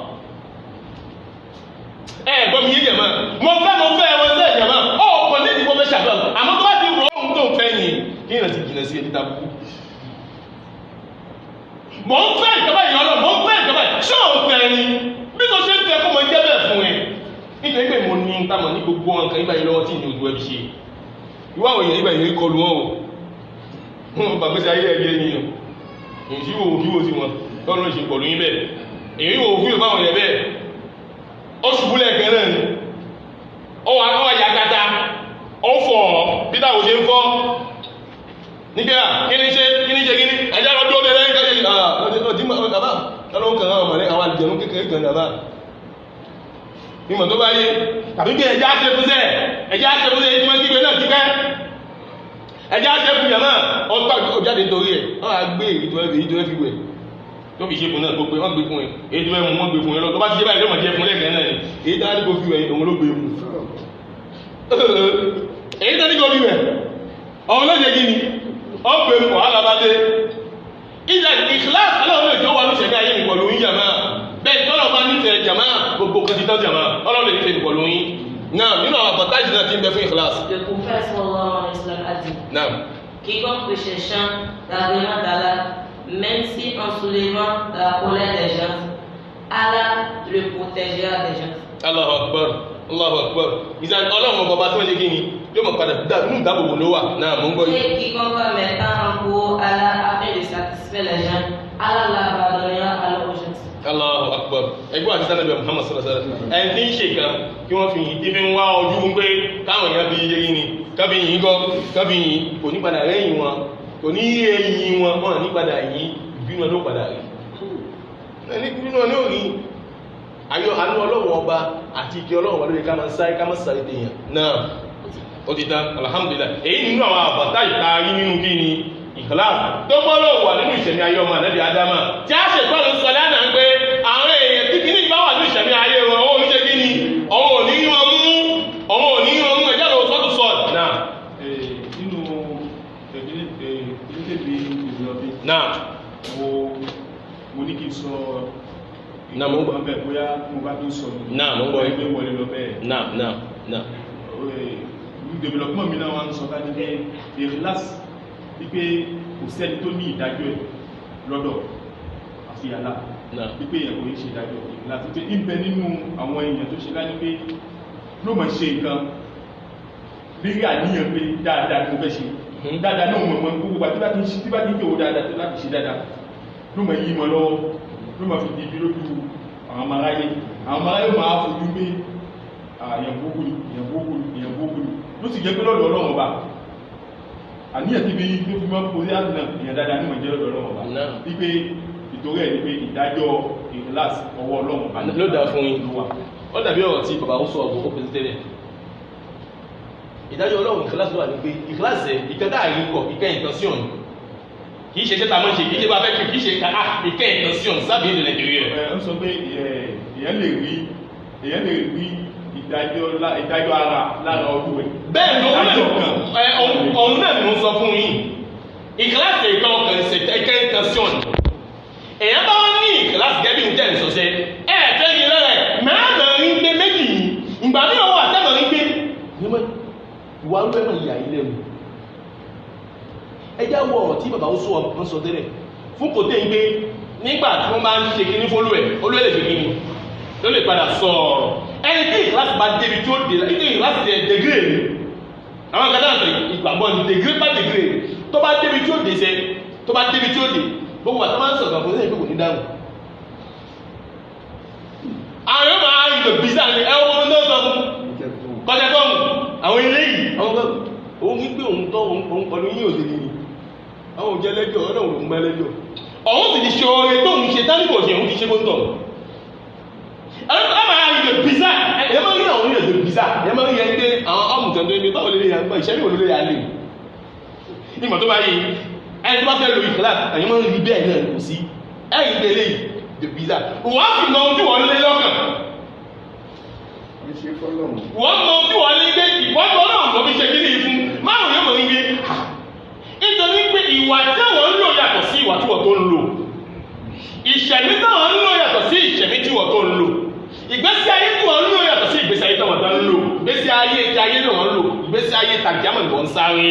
gbọ́ mi yé jẹ̀mọ́ mo fẹ́ ẹwọ́n sẹ́ jẹ̀mọ́ ọ̀pọ̀ ní ìdíkọ́ fẹ́ ṣàdọ́ àmọ́ tó bá ti rọ ohun tó ń fẹ́ yìí kí ìrìn ti jìnà sí ẹni tàbí mo ń fẹ́ ìjọba ìyọ́lọ́ mo ń fẹ́ ìjọba ṣé ò fẹ́ ni bí mo ṣe ń fẹ́ kó mo jẹ́ bẹ́ẹ̀ fún ẹ nítorí pé mo ní tamọ̀ ní gbogbo nǹkan ibà yìí lọ́wọ́ tí ìní ojú ẹbí ṣe ìwà òyìn ibà yìí kọlu wọn o wọn bàgbé sí ayé ẹgbẹ́ ni èyí wò wíwò sí wọn lọ́nà ìṣe pọ̀lú yín bẹ́ẹ̀ èyí wò wíwò báwọn yẹ bẹ́ẹ̀ ó ṣubúlẹ̀ gẹ́rẹ́ ni ó wà yàgàtà ó fọ̀ bí táwọn ṣe ń fọ́ nígbà kí ní ṣe ẹjá lọ́dún ọbẹ̀ rẹ̀ kékeré kan nàbà ìmọ̀ tó bá yé tàbí pé ẹja ṣẹ́fúnṣẹ́ ìtumọ̀ sí ìwé náà ti pẹ́ ẹja ṣẹ́fún yàmá ọgbà òjáde nítorí ẹ̀ wọ́n á gbé èyí tó ẹ́ fi wẹ̀ tó fi ṣe fún náà tó pé wọ́n gbé fún ẹ èyí tó ẹ́ mú wọ́n gbé fún ẹ lọ tó bá ti ṣe báyìí lọ́mọ̀ jẹ́ fún lẹ́gbẹ̀ẹ́ náà èyí tó á ní kó fi wẹ̀ òun ló gbé mu èyí tó ní kó fi wẹ̀ ọ̀hún ló ṣe kí ni ó gbé mu wàhálà bá dé ìjà ìkìláàsì aláwọ̀ lè jọ wà ní ìṣẹ̀dá ayé nìkan lóyún jàmá bẹ́ẹ̀ tọ́lọ̀ bá nífẹ̀ẹ́ jàmá gbogbo kan ti tán jàmá ọlọ́run lè nífẹ̀ẹ́ nìkan lóyún náà nínú àwọn àbọ̀tájì náà ti ń bẹ fún ìkìláàsì. Le prophète sallallahu alayhi wa sallam a dit. Naam. Quiconque cherchant l'agrément d'Allah, même si en soulevant la colère des gens, Allah le protégera des gens. Allahu akbar. Allahu akbar. Ìsàn ọlọ́run ọba tí wọ́n ṣe kí ni yóò mọ̀ padà nínú ìdáàbòbò ló wà náà mò ń gbọ́ yìí. Et quiconque mettant en cours Allah afin de satisfaire les gens, Allah l'abandonnera à leur urgence. Allahu akbar. Ẹgbẹ́ àti sanabi Muhammad sallallahu alaihi wasallam. Ẹni tí ń ṣe kan kí wọ́n fi yìn tí fi ń wá ojú pé káwọn èèyàn fi yé yín ni kábí yìn gọ́ kábí yìn kò ní padà rẹ́yìn wọn kò ní yé yìn wọn ní padà yìn ìbínú ló padà rí. Ẹni ìbínú ní òrí ayọ̀ àánú ọlọ́wọ́ ọba àti ìkẹ́ ọlọ́wọ́ ọba lórí ká máa sáré dèèyàn náà ó ti tán alhamdulillah èyí nínú àwọn àbàtà ìtaari nínú kí ni ìkìláàsì tó gbọ́dọ̀ wà nínú ìṣẹ̀mí ayé ọmọ ànábì Ádámà tí a ṣe pẹ́lú sọ lánàá pé àwọn èèyàn tí kìíní bá wà nínú ìṣẹ̀mí ayé wọn ó ní ṣe kí ni ọmọ òní wọn mú ẹjọ́ lọ sọ́tù sọ́ọ̀dù náà. nínú ìdílébí ìrọ̀bí náà mo ní kí n sọ náà mo ń gbọ́ bẹ́ẹ̀ bóyá mo bá tó sọ náà mo ń gbọ́ ẹgbẹ́ wọlé lọ bẹ́ẹ̀ náà development mi náà wá ń sọ bá ní pé ìrìlásì wípé kò sẹ́ni tó ní ìdájọ́ ẹ̀ lọ́dọ̀ àfi Allah wípé èèyàn kò ní ṣe ìdájọ́ ìrìlásì pé ń bẹ nínú àwọn èèyàn tó ṣe láti pé ló mọ̀ ṣe nǹkan rírí àníyàn pé dáadáa tó fẹ́ ṣe dáadáa náà mọ̀ gbogbo àti tí bá ti ń kéwò dáadáa tó láti ṣe dáadáa ló mọ̀ yí mọ́ lọ́wọ́ ló mọ̀ fi di ibi lójú àwọn ọmọ aráyé máa fojú pé èèyàn gbógun ló sì jẹ́ pé lọ́dọ̀ Ọlọ́run ọba àníyàn tí bí tó fi mọ́ orí àdínà èèyàn dáadáa ní mọ̀jẹ́ lọ́dọ̀ Ọlọ́run ọba wípé ìtorí ẹ̀ ní pé ìdájọ́ ìkìláàsì ọwọ́ Ọlọ́run ọba ló dá fún yín ó dàbí ọ̀rọ̀ tí bàbá ó sọ ọ̀gbọ̀n ó pèsè tẹ́lẹ̀ ìdájọ́ Ọlọ́run ìkìláàsì wà ní pé ìkìláàsì ìkẹta àyíkọ̀ ìkẹ́ ìtọ́síọ̀n kìí ṣe ṣẹ́ta mọ́ ṣe kìí ṣe bá fẹ́ kìí ṣe ìkẹ́ ìtọ́síọ̀n sábì ìlú Nàìjíríà ó sọ pé èèyàn lè rí ìdájọ́ ara lára ọdún ẹ̀. bẹ́ẹ̀ ló ọ̀hún náà ni mo sọ fún yín ìkíláàsì ìkọ́ ọkàn ìkẹ́ ìtẹ́síọ̀n èèyàn bá wọ́n ní ìkíláàsì gẹ́bí ní tẹ́lẹ̀ sọ́sẹ́ ẹ̀ẹ́fẹ́ yìí lẹ́rẹ̀ mẹ́rin rí gbé méjì yìí ìgbà ní ọwọ́ àtẹ́mọ̀ rí gbé ìwà ń bẹ́ẹ̀ náà yà ilé mu ẹjẹ́ wọ ọ̀rọ̀ tí bàbá ó sọ tẹ́lẹ̀ fún kò tẹ́ ń gbé nígbà tí wọ́n bá ń ṣe kíní fólúwẹ̀ olúwẹ̀ lè ṣe kíní ló lè padà sọ ọ̀rọ̀ ẹni tí ìkíláàsì bá débi tí ó dé ilé ìkíláàsì dé degré ni àwọn kan náà sọ ìgbàgbọ́ ni degré bá degré tó bá débi tí ó dé sẹ tó bá débi tí ó dé gbogbo àti máa ń sọ̀rọ̀ fún ẹgbẹ́ kò ní dáhùn. àwọn yóò máa ń lò bísà ní ẹ wọ́n tó sọ fún kọjá fọ́ọ̀mù àwọn ilé yìí àwọn kan òun wípé òun tọ́ òun pẹ̀lú yín òṣèlú ni àwọn òjẹ́ lẹ́jọ́ ọlọ́run òun gbẹ́ lẹ́jọ́ ọ̀hún sì ti ṣe oore tóun ṣe tánìkò ṣe òun ti ṣe gbóńtọ̀ ẹ máa rí lè bísà ẹ máa rí àwọn onílẹ̀ lè bísà ẹ máa rí ẹni pé àwọn ọmùtàn tó ń bí báwo lè rí àgbà ìṣẹ́lẹ̀ olóòrè yà lè nígbà tó bá yìí ẹni tó bá fẹ́ lo ìkìlá àyẹ́ máa ń rí bẹ́ẹ̀ náà kò sí ẹ̀yìn tẹ́lẹ̀ lè bísà wọ́n fi mọ ohun tí wọ́n lé lọ́kàn wọ́n mọ ohun tí wọ́n lé gbé ìwọ́n tó náà lọ́ fi ṣe kí ní ìfún márùn yóò mọ̀ ní gbé nítorí pé ìwà táwọn ń lò yàtọ̀ sí ìwà tí wọ́n tó ń lò ìṣẹ̀mí táwọn ń lò yàtọ̀ sí ìṣẹ̀mí tí wọ́n tó ń lò ìgbésí ayé tí wọ́n ń lò yàtọ̀ sí ìgbésí ayé tí wọ́n tó ń lò ìgbésí ayé tí ayé náà wọ́n ń lò ìgbésí ayé tàbíàmọ̀ ìwọ̀n sáré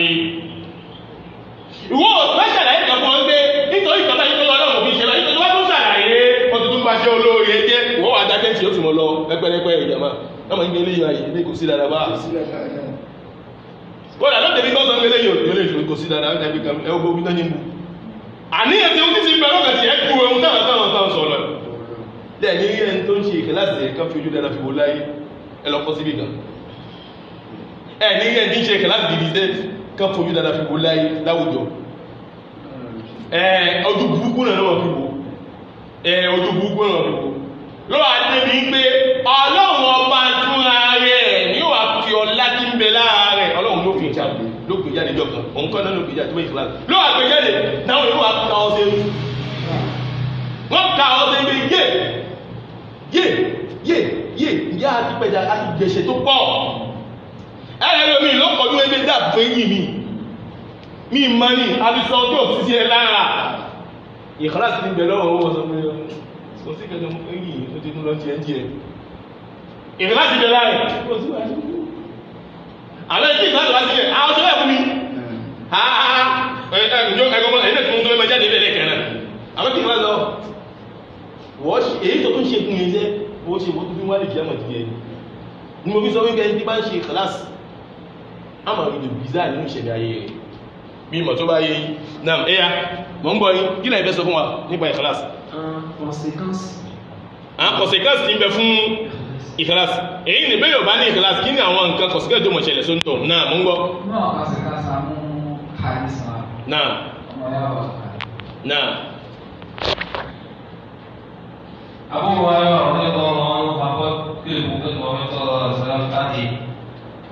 ìwọ òṣìṣẹ́ ṣàlàyé kan fún ọ gbé nítorí ìjọba yìí tó lọ lọ́wọ́ fi ṣe lọ nítorí wọ́n tún ṣàlàyé wọ́n ti tún bá ṣe olóore jẹ́ ìwọ wà dájẹ́ tí ó tún mọ́ lọ pẹ́pẹ́rẹ́pẹ́ ìjàmá ọmọ ìgbé ilé yìí ilé kò sí dáadáa bá wọ́n dà lọ́dẹ̀ bí kọ́sọ̀ ilé yìí kò sí dáadáa ẹ̀ ogbó bí tányé mú àníyàn tí ó ti bẹ̀rẹ̀ ọ̀gá ti ẹ̀ kú ohun táwọn sọ̀rọ̀ dẹ̀ ní ẹni tó ń ṣe ìkẹ́láṣì ẹ̀ kan fi ojú dáadáa fi wò láyé ẹ lọ fọ́ síbì kan ẹ̀ ní ẹni tí ń ṣe ìkẹ́láṣì dìde kan fojú dáadáa fi wò láyé láwùjọ ojú burúkú náà wọ́n fi wò ojú burúkú náà fi wò ló wà débi pé ọlọ́run ọba fúnra rẹ̀ ní wàá fi ọlá tí ń bẹ lára rẹ̀ ọlọ́run ló fi jáde ló gbé jáde jọ̀kan òun kọ́ náà ló gbé jáde tó bẹ́ẹ̀ ìfúnra ló wà gbé jáde náà yóò wá ka ọsẹ wọ́n ka ọsẹ ibi yé ìyá àti pẹ̀jà àti gbèsè tó pọ̀ ẹ̀rẹ́ lómi lọ́kọ̀ọ́dún ẹgbẹ́ dàbò yìí mi mọ́ ní àbísọ́ tó òfìsí ẹ lára ìkọ́láṣí ti bẹ̀ lọ́wọ́ owó sọ pé kò sí kẹ́kẹ́ mú ẹ̀yìn ó ti tún lọ díẹ̀ ìkọ́láṣí bẹ̀ lára kò sí wáyé àwọn ẹ̀kí ìkọ́láṣí wá sílẹ̀ àwọn ọ̀ṣọ́ ẹ̀kú mi ẹ̀ẹ́dẹ̀ tó ń gbé jáde bẹ̀rẹ̀ kẹ́rẹ̀ àwọn kí wọ́n lọ èyí tó tún ṣe fún mi jẹ́ bó ṣe bó tún fi wálé jẹ́ mọ̀díyẹ ni mo fi sọ wípé ẹni tí bá ń ṣe ìkọ́láṣí àmọ́ ìdò bìzá nínú ìṣẹ̀lẹ̀ ayé rẹ̀ bí mọ̀ tó bá yé náà ẹ̀yà mọ̀ ń bọ̀ yí kí náà ìfẹ́ sọ fún wa nípa ìkìláàsì conséquence ti ń bẹ fún ìkìláàsì èyí ni bẹ́yọ̀ bá ní ìkìláàsì kí ní àwọn nǹkan conséquence tó mọ̀ ṣẹlẹ̀ sóńtọ̀ náà mọ̀ ń gbọ́ náà Abu Hurairah radhiyallahu anhu rapporte que le prophète Mohammed sallallahu alayhi wa sallam a dit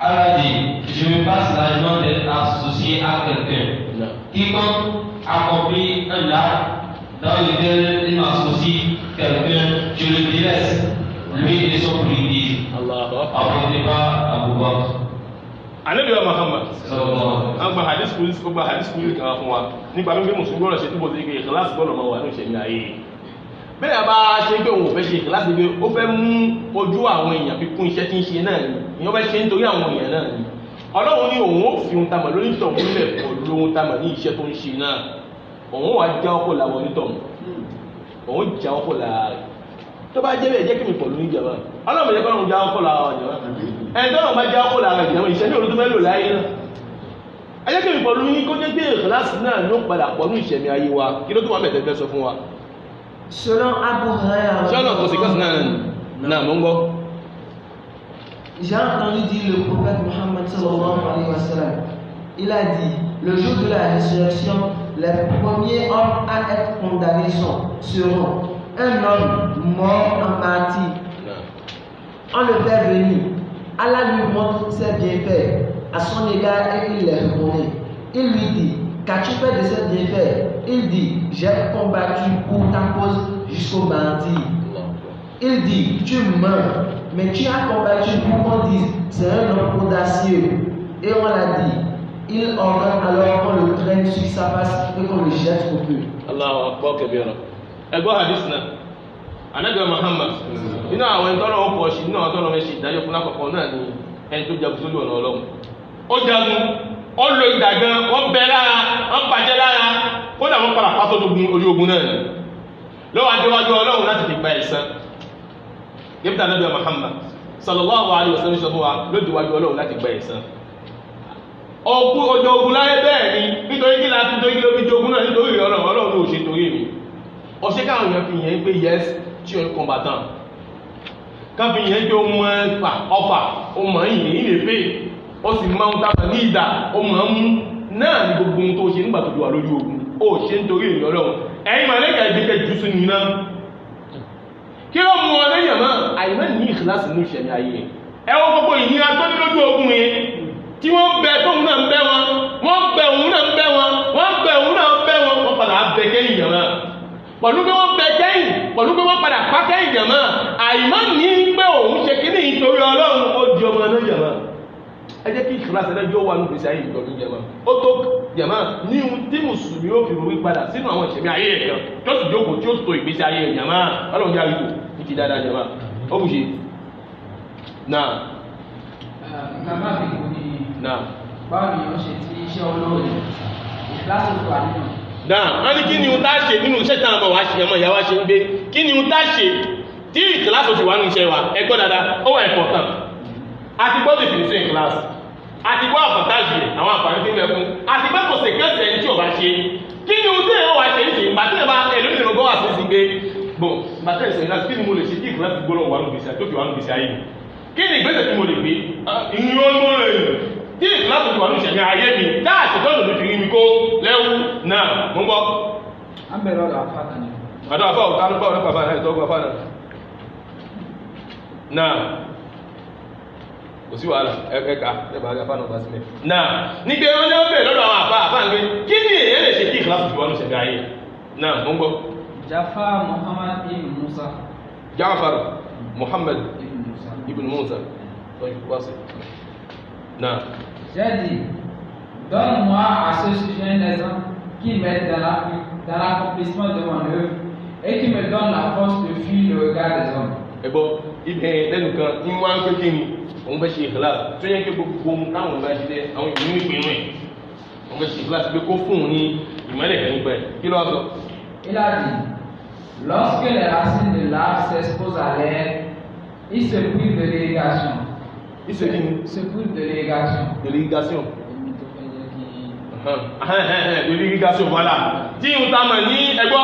Allah dit, je me passe la joie d'être associé à quelqu'un. Quiconque accomplit un acte dans lequel il m'associe quelqu'un, je le délaisse, lui et son privilège. Apportez pas Abu Bakr. Ànábì wa Muhammad agba hadith police ko gba hadith police kan fún wa nípa bí Mùsùlùmí gbọ́dọ̀ ṣe túbọ̀ sí pé ìkìláàsì gbọ́dọ̀ máa wà ní ìṣẹ̀lẹ̀ ayé bẹ́ẹ̀ bá ṣe pé òun fẹ́ ṣe ìkìláàsì pé ó fẹ́ mú ojú àwọn èèyàn fi kún iṣẹ́ tí ń ṣe náà ni ìyẹn fẹ́ ṣe nítorí àwọn èèyàn náà ni Ọlọ́run ní òun ó fi ohun tamà lórí ìtọ̀ múlẹ̀ pẹ̀lú ohun tamà ní iṣẹ́ tó ń ṣe náà òun wà já ọkọ̀ làwọn onítọ̀ òun já ọkọ̀ làárẹ̀ tó bá jẹ́ bẹ́ẹ̀ jẹ́ kí mi pọ̀ lórí ìjọba Ọlọ́run jẹ́ kọ́lọ́run já ọkọ̀ làwọn ìjọba ẹni tọ́lọ̀ bá já ọkọ̀ làárẹ̀ ìjọba ìṣẹ́ ní olùtọ́ mẹ́lò láyé náà ẹ jẹ́ kí mi pọ̀ lórí kó jẹ́ pé ìkìláàsì náà ló padà pọ̀ ní ìṣẹ̀mí ayé wa kí ló tó wà mẹ́tẹ̀ẹ́fẹ́ sọ fún wa. Selon Abu Hurairah, j'ai entendu dire le prophète Mohammed sallallahu alayhi wa sallam. Il a dit, le jour de la résurrection, les premiers hommes à être condamnés seront un homme mort en martyr. On le fait venir. Allah lui montre ses bienfaits à son égard et il les reconnaît. Il lui dit, qu'as-tu fait de ces bienfaits? Il dit, j'ai combattu pour ta cause jusqu'au martyr. Il dit, tu meurs, mais tu as combattu pour qu'on dise, c'est un homme audacieux. Et on l'a dit, il ordonne alors qu'on le traîne sur sa face et qu'on le jette au feu. Allahu Akbar kabira. Ẹgbọ́ hadith náà, Ànábì Muhammad, nínú àwọn ẹ̀ntọ́nà ọkọ̀ ṣì nínú àwọn tọ́nà mẹ́ṣì ìdájọ́ fún lápapọ̀ náà ni ẹni tó jagun sójú ọ̀nà Ọlọ́run. Ó jagun, ó lo ìdàgan, wọ́n bẹ lára, wọ́n bàjẹ́ lára, kódà wọ́n padà pátó orí ogun náà ni. Lọ́wọ́ adéwájú Ọlọ́run láti fi gba ẹ̀san. Gẹ́gẹ́ Ànábì Muhammad sallallahu alaihi wasallam sọ fún wa lójúwájú Ọlọ́run láti gba ẹ̀san. Ọjọ́ ogun láyé bẹ́ẹ̀ ni nítorí kí láti tó kí ló fi jogun náà nítorí Ọlọ́run ló ṣe torí mi. Ọ̀ṣẹ́ káwọn èèyàn fi yẹn pé yes tí ó ń combatant. Ká fi yẹn pé ó mọ ẹ̀fà ọfà ó mọ̀ yìí ní lè pé ó sì máa ń tàbí ní ìdá ó mọ̀ ń mú náà ní gbogbo ohun tó ṣe nígbà tó wà lójú ogun ó ṣe nítorí èèyàn Ọlọ́run ẹ̀yin màlẹ́kà ìdíkẹ́ jù sínú iná. Kí ló mú ọ lẹ́yìn mọ́ àìmọ́ ní ìkìláàsì ní ìṣẹ̀lẹ̀ ayé ẹ wọ́n gbogbo ìnira tó ní lójú ogun yẹn tí wọ́n bẹ tóun náà ń bẹ wọn wọ́n bẹ òun náà ń bẹ wọn wọ́n bẹ òun náà ń bẹ wọn wọ́n padà bẹ kẹ́yìn yàrá pẹ̀lú pé wọ́n bẹ kẹ́yìn pẹ̀lú pé wọ́n padà pa kẹ́yìn yàrá àìmọ́ ní pé òun ṣe kíní nítorí Ọlọ́run ó di ọmọ náà yàrá ẹ jẹ́ kí ìkìláàsì náà yóò wà ní ìgbésí ayé ìjọba yàrá ó tó yàrá ní ohun tí mùsùlùmí ó fi rúwí padà sínú àwọn ìṣẹ̀mí ayé ẹ̀kan tó sì jókòó tí ó tó ìgbésí ayé yàrá Ọlọ́run yàrá ìlú ti dáadáa yàrá ó bù ṣe náà. Ìgbàgbọ́ àbíkú ni náà báwo ni wọ́n ṣe ti iṣẹ́ olóore lásìkò àdínà. náà wọ́n ní kí ni ohun tá a ṣe nínú iṣẹ́ tí àwọn ọmọ ìyá wa ṣe ń gbé kí ni ohun tá a ṣe tí ìkìláàsì ti wà nínú iṣẹ́ wa ẹ gbọ́ dáadáa ó wà important àti gbọ́ definition ìkìláàsì àti gbọ́ àpọ̀tájì àwọn àǹfààní tí ń bẹ fún àti gbọ́ kò sì kẹ́sì ẹni tí ò bá ṣe kí ni ohun tí èèyàn wà ṣe ń ṣe ìgbà tí èèyàn bá ẹlòmíràn gbọ́ wà sí sí gbé bọ̀ bàtẹ́ ìṣẹ̀lẹ̀ náà kí ni mo lè ṣe kí ìkìláàsì gbọ́dọ̀ wà nínú ìgbésí tó fi wà nínú ìgbésí ayé mi kí ni ìgbésẹ̀ tí mo lè gbé ìyún ọmọ rẹ̀ tí ìkìláàsì ti wà nínú ìṣẹ̀lẹ̀ ayé mi dáàtì tọ́jú ló fi rí mi kó lẹ́wù náà mo ń bọ́. a ń bẹ̀rẹ̀ ọ̀dọ̀ àfáàtà ni. àdó àfáà òtá ló bá ọ̀rẹ́ pàfà náà ìtọ́gbọ́ àfáà náà. náà kò sí wàhálà ẹ̀ka ẹ̀bà àgbà náà bá sílẹ̀ náà nígbà wọn ní wọn bẹ̀rẹ̀ lọ́dọ̀ àwọn àbá ń gbé kí ni èyàn lè ṣe kí ìkìláàsì fi wà ní ṣẹ̀dá ayé náà mo ń gbọ́. Jafar Muhammad ibn Musa. Jafar Muhammad ibn Musa. Non. J'ai dit, donne-moi à ce sujet des hommes qui m'aident dans l'accomplissement de mon œuvre et qui me donnent la force de fuir le regard des hommes. Et bon, il est lẹ́nu kan ní wọ́n á ń pé kí ni òun fẹ́ ṣe ìkìláàsì tó yẹ kí gbogbo ohun táwọn bá ṣe dé àwọn ìlú ìpinnu ẹ̀ òun fẹ́ ṣe ìkìláàsì pé kó fún un ní ìmọ̀lẹ̀ kan nípa ẹ̀ kí ló wá sọ. Il a dit, lorsque les racines de l'arbre s'exposent à l'air, il se prive de l'irrigation. Il se prive de l'irrigation. De l'irrigation. De l'irrigation, voilà. Tí n ta mọ̀ ní ẹgbẹ́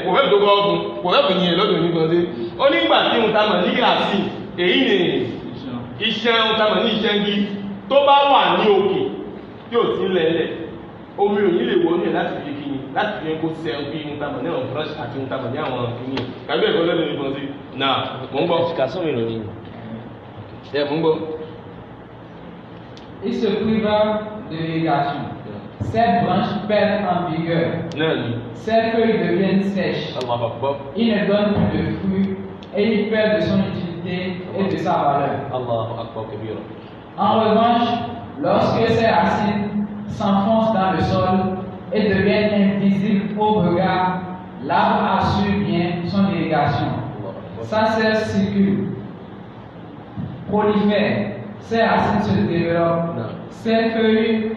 proverbe tó kọ́ fún proverbe yẹn lọ́dọ̀ ní kan dé. Ó nígbà tí n ta mọ̀ ní ràsí èyí ni iṣẹ́ n ta mọ̀ ní iṣẹ́ ńgí tó bá wà ní òkè tí ò sí lẹ́lẹ̀ omi ò ní lè wọ́n ní láti fi kíni láti fi kó sẹ́ bí n ta mọ̀ ní àwọn brush àti n ta mọ̀ ní àwọn kíni. Kàgbé ẹ̀kọ́ lọ́dọ̀ ní kan dé. Náà mò ń gbọ́. Il se priva de l'irrigation. Cette branche perd en vigueur. Ses feuilles deviennent sèches. Il ne donne plus de fruits et il perd de son utilité et de sa valeur. En revanche, lorsque ses racines s'enfoncent dans le sol et deviennent invisibles au regard, l'arbre assure bien son irrigation. Sa sève circule, prolifère, ses racines se développent, ses feuilles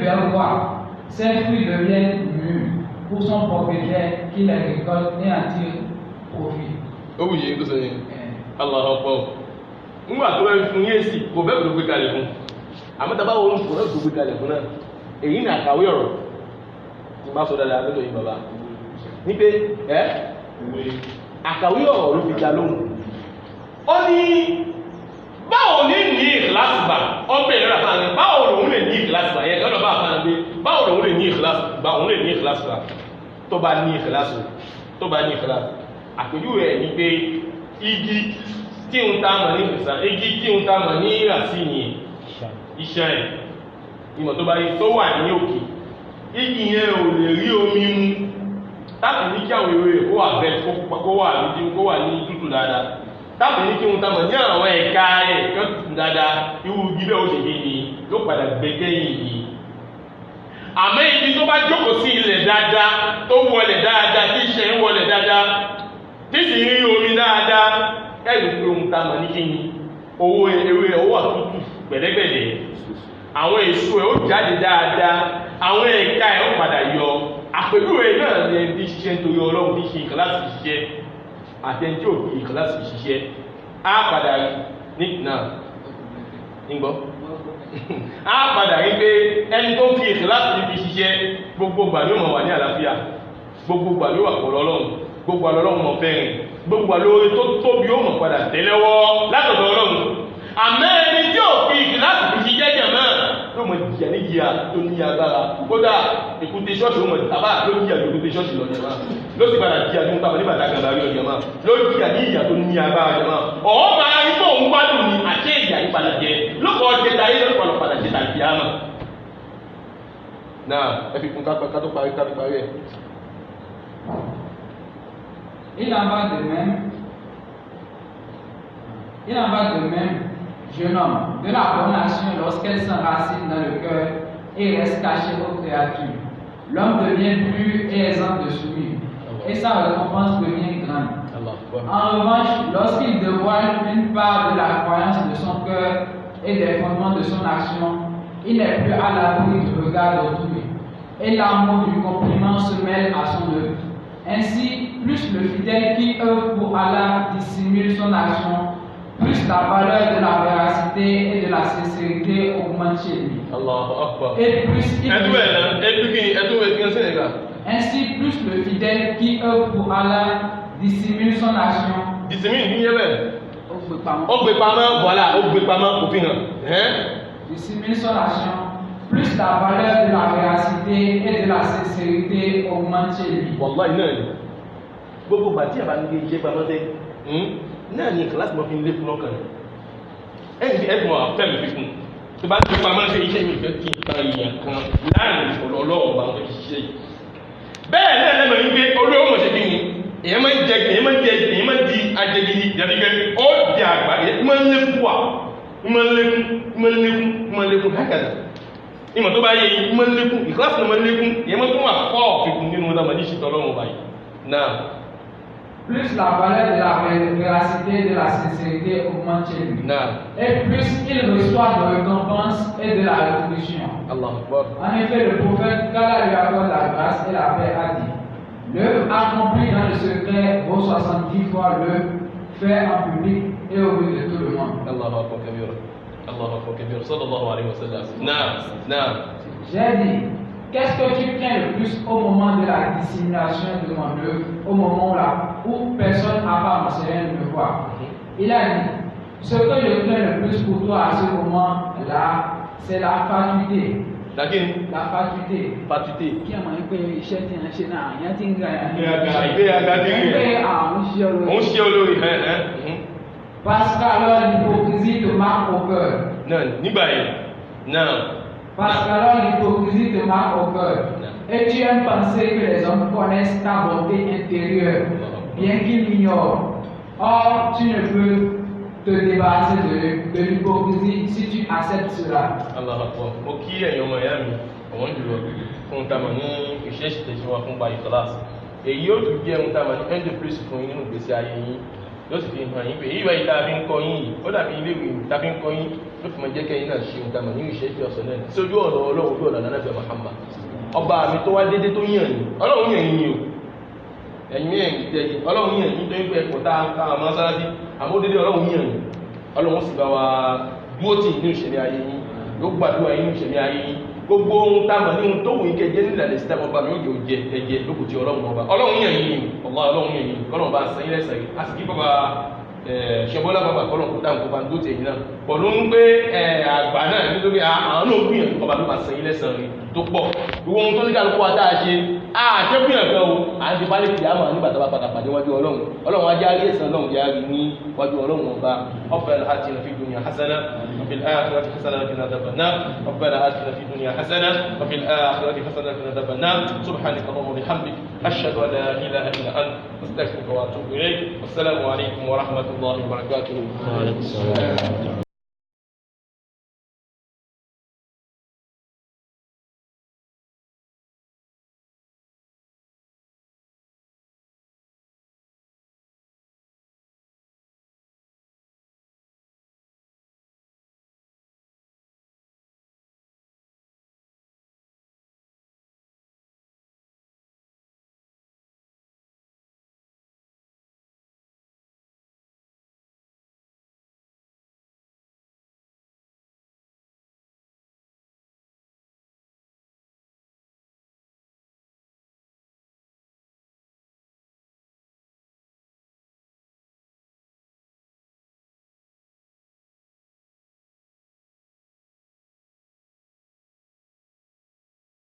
verdoient, ses fruits deviennent mûrs pour son propriétaire qui les récolte et en tire profit. Ó wù yín kó sọ yẹn. Allahu Akbar. Nígbà tó bá fún yé sí, kò bẹ́ẹ̀ ló gbé kalẹ̀ fún. Àmọ́ tá a bá wọ́n kò náà tó gbé kalẹ̀ fún náà. Èyí ni àkàwé ọ̀rọ̀. Tí bá sọ dáadáa lọ́dọ̀ yìí bàbá. Ní pé àkàwé ọ̀rọ̀ ló fi dá lóhùn. Ó ní báwo ní ìkìláàsì gbà ọ̀pẹ̀ ìlera fún àwọn báwo lòun lè ní ìkìláàsì gbà yẹn lọ́dọ̀ bá àfáàní pé báwo lòun lè ní ìkìláàsì gbà òun lè ní ìkìláàsì gbà tó bá ní ìkìláàsì àpèjúwe ẹ̀ ní pé igi tí ń ta mọ̀ ní ìfẹ̀sà igi tí ń ta mọ̀ ní ìràsí yìí iṣẹ́ ẹ̀ ìmọ̀ tó bá yí tó wà ní òkè igi yẹn ò lè rí omi mu láti ní kí àwọn ewé kó wà bẹ́ẹ̀ kó wà ní kó wà ní tútù dáadáa táàbù ní kí wọn táàmù ní àwọn ẹ̀ka ẹ̀kọ́ tuntun dáadáa irú gíbẹ̀ ó ṣe kéde ló padà gbẹgẹ́ yìí àmọ́ ibi tó bá jókòó sí ilẹ̀ dáadáa tó wọlé dáadáa tí iṣẹ́ ń wọlé dáadáa tí sì ń rí omi dáadáa ẹ̀rù pé ohun táàmù ní kí ni owó ewé owó àtútù gbẹ̀dẹ́gbẹ̀dẹ̀ àwọn èso ẹ̀ ó jáde dáadáa àwọn ẹ̀ka ẹ̀ ó padà yọ àpèjúwe náà ní ẹbí ṣiṣẹ́ nítorí ọlọ́run bí ṣe ìkàlásì ṣiṣẹ́ àtẹnjí òbí ìkìláàsì ṣiṣẹ́ á padà rí ní náà nígbọ́ á padà rí pé ẹni tó ń fi ìkìláàsì níbi ṣiṣẹ́ gbogbo gbà ní ọmọ wà ní àlàáfíà gbogbo gbà ní wà pọ̀ lọ́lọ́run gbogbo àlọ́lọ́run mọ̀ fẹ́rin gbogbo àlóore tó tóbi ó mọ̀ padà tẹ́lẹ́wọ́ látọ̀dọ̀ ọlọ́run àmọ́ ẹni tí ò fi ìkìláàsì fi ṣiṣẹ́ jẹ̀ náà ló mọ̀ jìyà ní jìyà tó ní agbára kódà èkúté ṣọ́ọ̀ṣì ó mọ̀ àbá ló jìyà ní èkúté ṣọ́ọ̀ṣì lọ jẹ̀ náà ló sì padà jìyà ní nípa nígbà tágbà rí ọjọ́ máa ló jìyà ní ìyà tó ní agbára jẹ̀ máa ọ̀hún máa rí bóun gbádùn ní àṣẹ ìyà yìí padà jẹ lókọ̀ ọjẹ́ ta yé lọ́pọ̀ padà jẹ tàbí àmà. náà ẹ fi kún ká tó parí ẹ. Il en va de même, jeune homme, de la bonne action lorsqu'elle s'enracine dans le cœur et reste cachée aux créatures. L'homme devient plus aisant de soumis et sa récompense devient grande. En revanche, lorsqu'il dévoile une part de la croyance de son cœur et des fondements de son action, il n'est plus à l'abri du regard d'autrui et l'amour du compliment se mêle à son œuvre. Ainsi, plus le fidèle qui œuvre pour Allah dissimule son action, plus la valeur de la véracité et de la sincérité augmente chez lui. Et plus Ainsi, plus le fidèle qui œuvre pour Allah dissimule son action. Dissimule son action. Plus la valeur de la véracité et de la sincérité augmente chez lui. Wallahi náà ni gbogbo bàtí àbá ní ilé iṣẹ́ pamọ́ sẹ́ náà ni ìkìláàsì mọ́ fi ń lé fún lọ́kàn ẹ̀gbọ́n àfẹ́mi fífún tó bá ti pa máa ń ṣe iṣẹ́ mi fẹ́ kí n kan èèyàn kan láàrin ọlọ́run bá ń fẹ́ ṣiṣẹ́ yìí bẹ́ẹ̀ náà lẹ́nu ní pé olówó mọ̀ ṣe kí ni èèyàn máa ń di ajẹgidi ìdàdígbẹ́ ó di àgbà èèyàn máa ń lékún wà máa ń lékún kákàdà ìmọ̀ tó bá yẹ yìí máa ń lékún ìkíláàsì máa ń lékún èèyàn máa ń fún wà fọ́ ọ̀fìkún nínú ọlọ́mọdé ìṣètò ọlọ́run báyìí náà. Plus la valeur de la véracité et de la sincérité augmente chez lui. Et plus il reçoit de récompense et de la rétribution. En effet, le prophète, qu'Allah lui accorde la grâce et la paix, a dit: l'œuvre accomplie dans le secret vaut 70 fois le fait en public et au vu de tout le monde. J'ai dit: qu'est-ce que tu crains le plus au moment de la dissémination de mon œuvre, au moment où personne à part ma sœur ne me voit? Il a dit: ce que je crains le plus pour toi à ce moment-là, c'est la fatuité. La fatuité. Qui a manqué de iṣẹ́ tí a ṣe náà, ìyẹn ti ń ga parce qu'alors l'hypocrisie te marque au cœur. Parce qu'alors l'hypocrisie te marque au cœur. Et tu aimes penser que les hommes connaissent ta bonté intérieure, bien qu'ils l'ignorent. Or, tu ne peux te débarrasser de l'hypocrisie si tu acceptes cela. Èyí yóò tún jẹ́ ohun tá a mọ̀ ní end of place fún yín nínú ìgbésí ayé yín yóò sì fi hàn yín pé èyí wáyé tá a fi ń kọ́ yín yìí ó dàbí ilé ìwé tá a fi ń kọ́ yín ló fi mọ̀ jẹ́ kẹ́yìn náà ṣe ohun tá a mọ̀ nínú ìṣẹ́jú ọ̀sán náà tí ojú ọ̀rọ̀ ọlọ́run ojú ọ̀rọ̀ ànábì Muhammad ọba mi tó wá dédé tó yàn yín ọlọ́run yàn yín o ẹ̀yin yẹn tẹ̀yìn ọlọ́run yàn yín tó ń pẹ́ ẹ̀kọ́ tá a máa sáráṣí àmọ́ dédé ọlọ́run yàn yín ọlọ́run sì bá wa dúró tì nínú ìṣẹ̀lẹ̀ ayé yín yóò gbàdúrà yín nínú ìṣẹ̀lẹ̀ ayé yín gbogbo ohun tá a mọ̀ ní ohun tó wù í kẹjẹ nílẹ̀ lè sítámọ̀ ọba mi ó jẹ ẹjẹ lókùn tí ọlọ́run ọba ọlọ́run yàn yín ọlọ́run yàn yín kọ́lọ́run bá sẹ́yìn lẹ́sẹ̀ yìí a sì kí bàbá ṣẹbọ́lá bàbá kọ́lọ́run kó dáhùn kó bá ń dó tẹ̀yìn náà pọ̀lú ń gbé àgbà náà nítorí àwọn náà gbìyànjú ọba tó bá sẹ́yìn lẹ́sẹ̀ rí tó pọ̀ gbogbo ohun tó ní kálukú wa tá a ṣe àṣẹ́gbìyànjú o à ń ti pálí kìí àmọ́ nígbà tó bá padà pàdé wájú ọlọ́run ajá rí ẹ̀sán ọlọ́run yá rí ní wájú ọlọ́run ọba ọ̀fẹ́ àti ìnàfi dunya hasana وفي الآخرة حسنة وقنا عذاب النار ربنا آتنا في الدنيا حسنة وفي الآخرة حسنة وقنا عذاب النار سبحانك اللهم وبحمدك أشهد أن لا إله إلا أنت أستغفرك وأتوب إليك والسلام عليكم ورحمة الله وبركاته.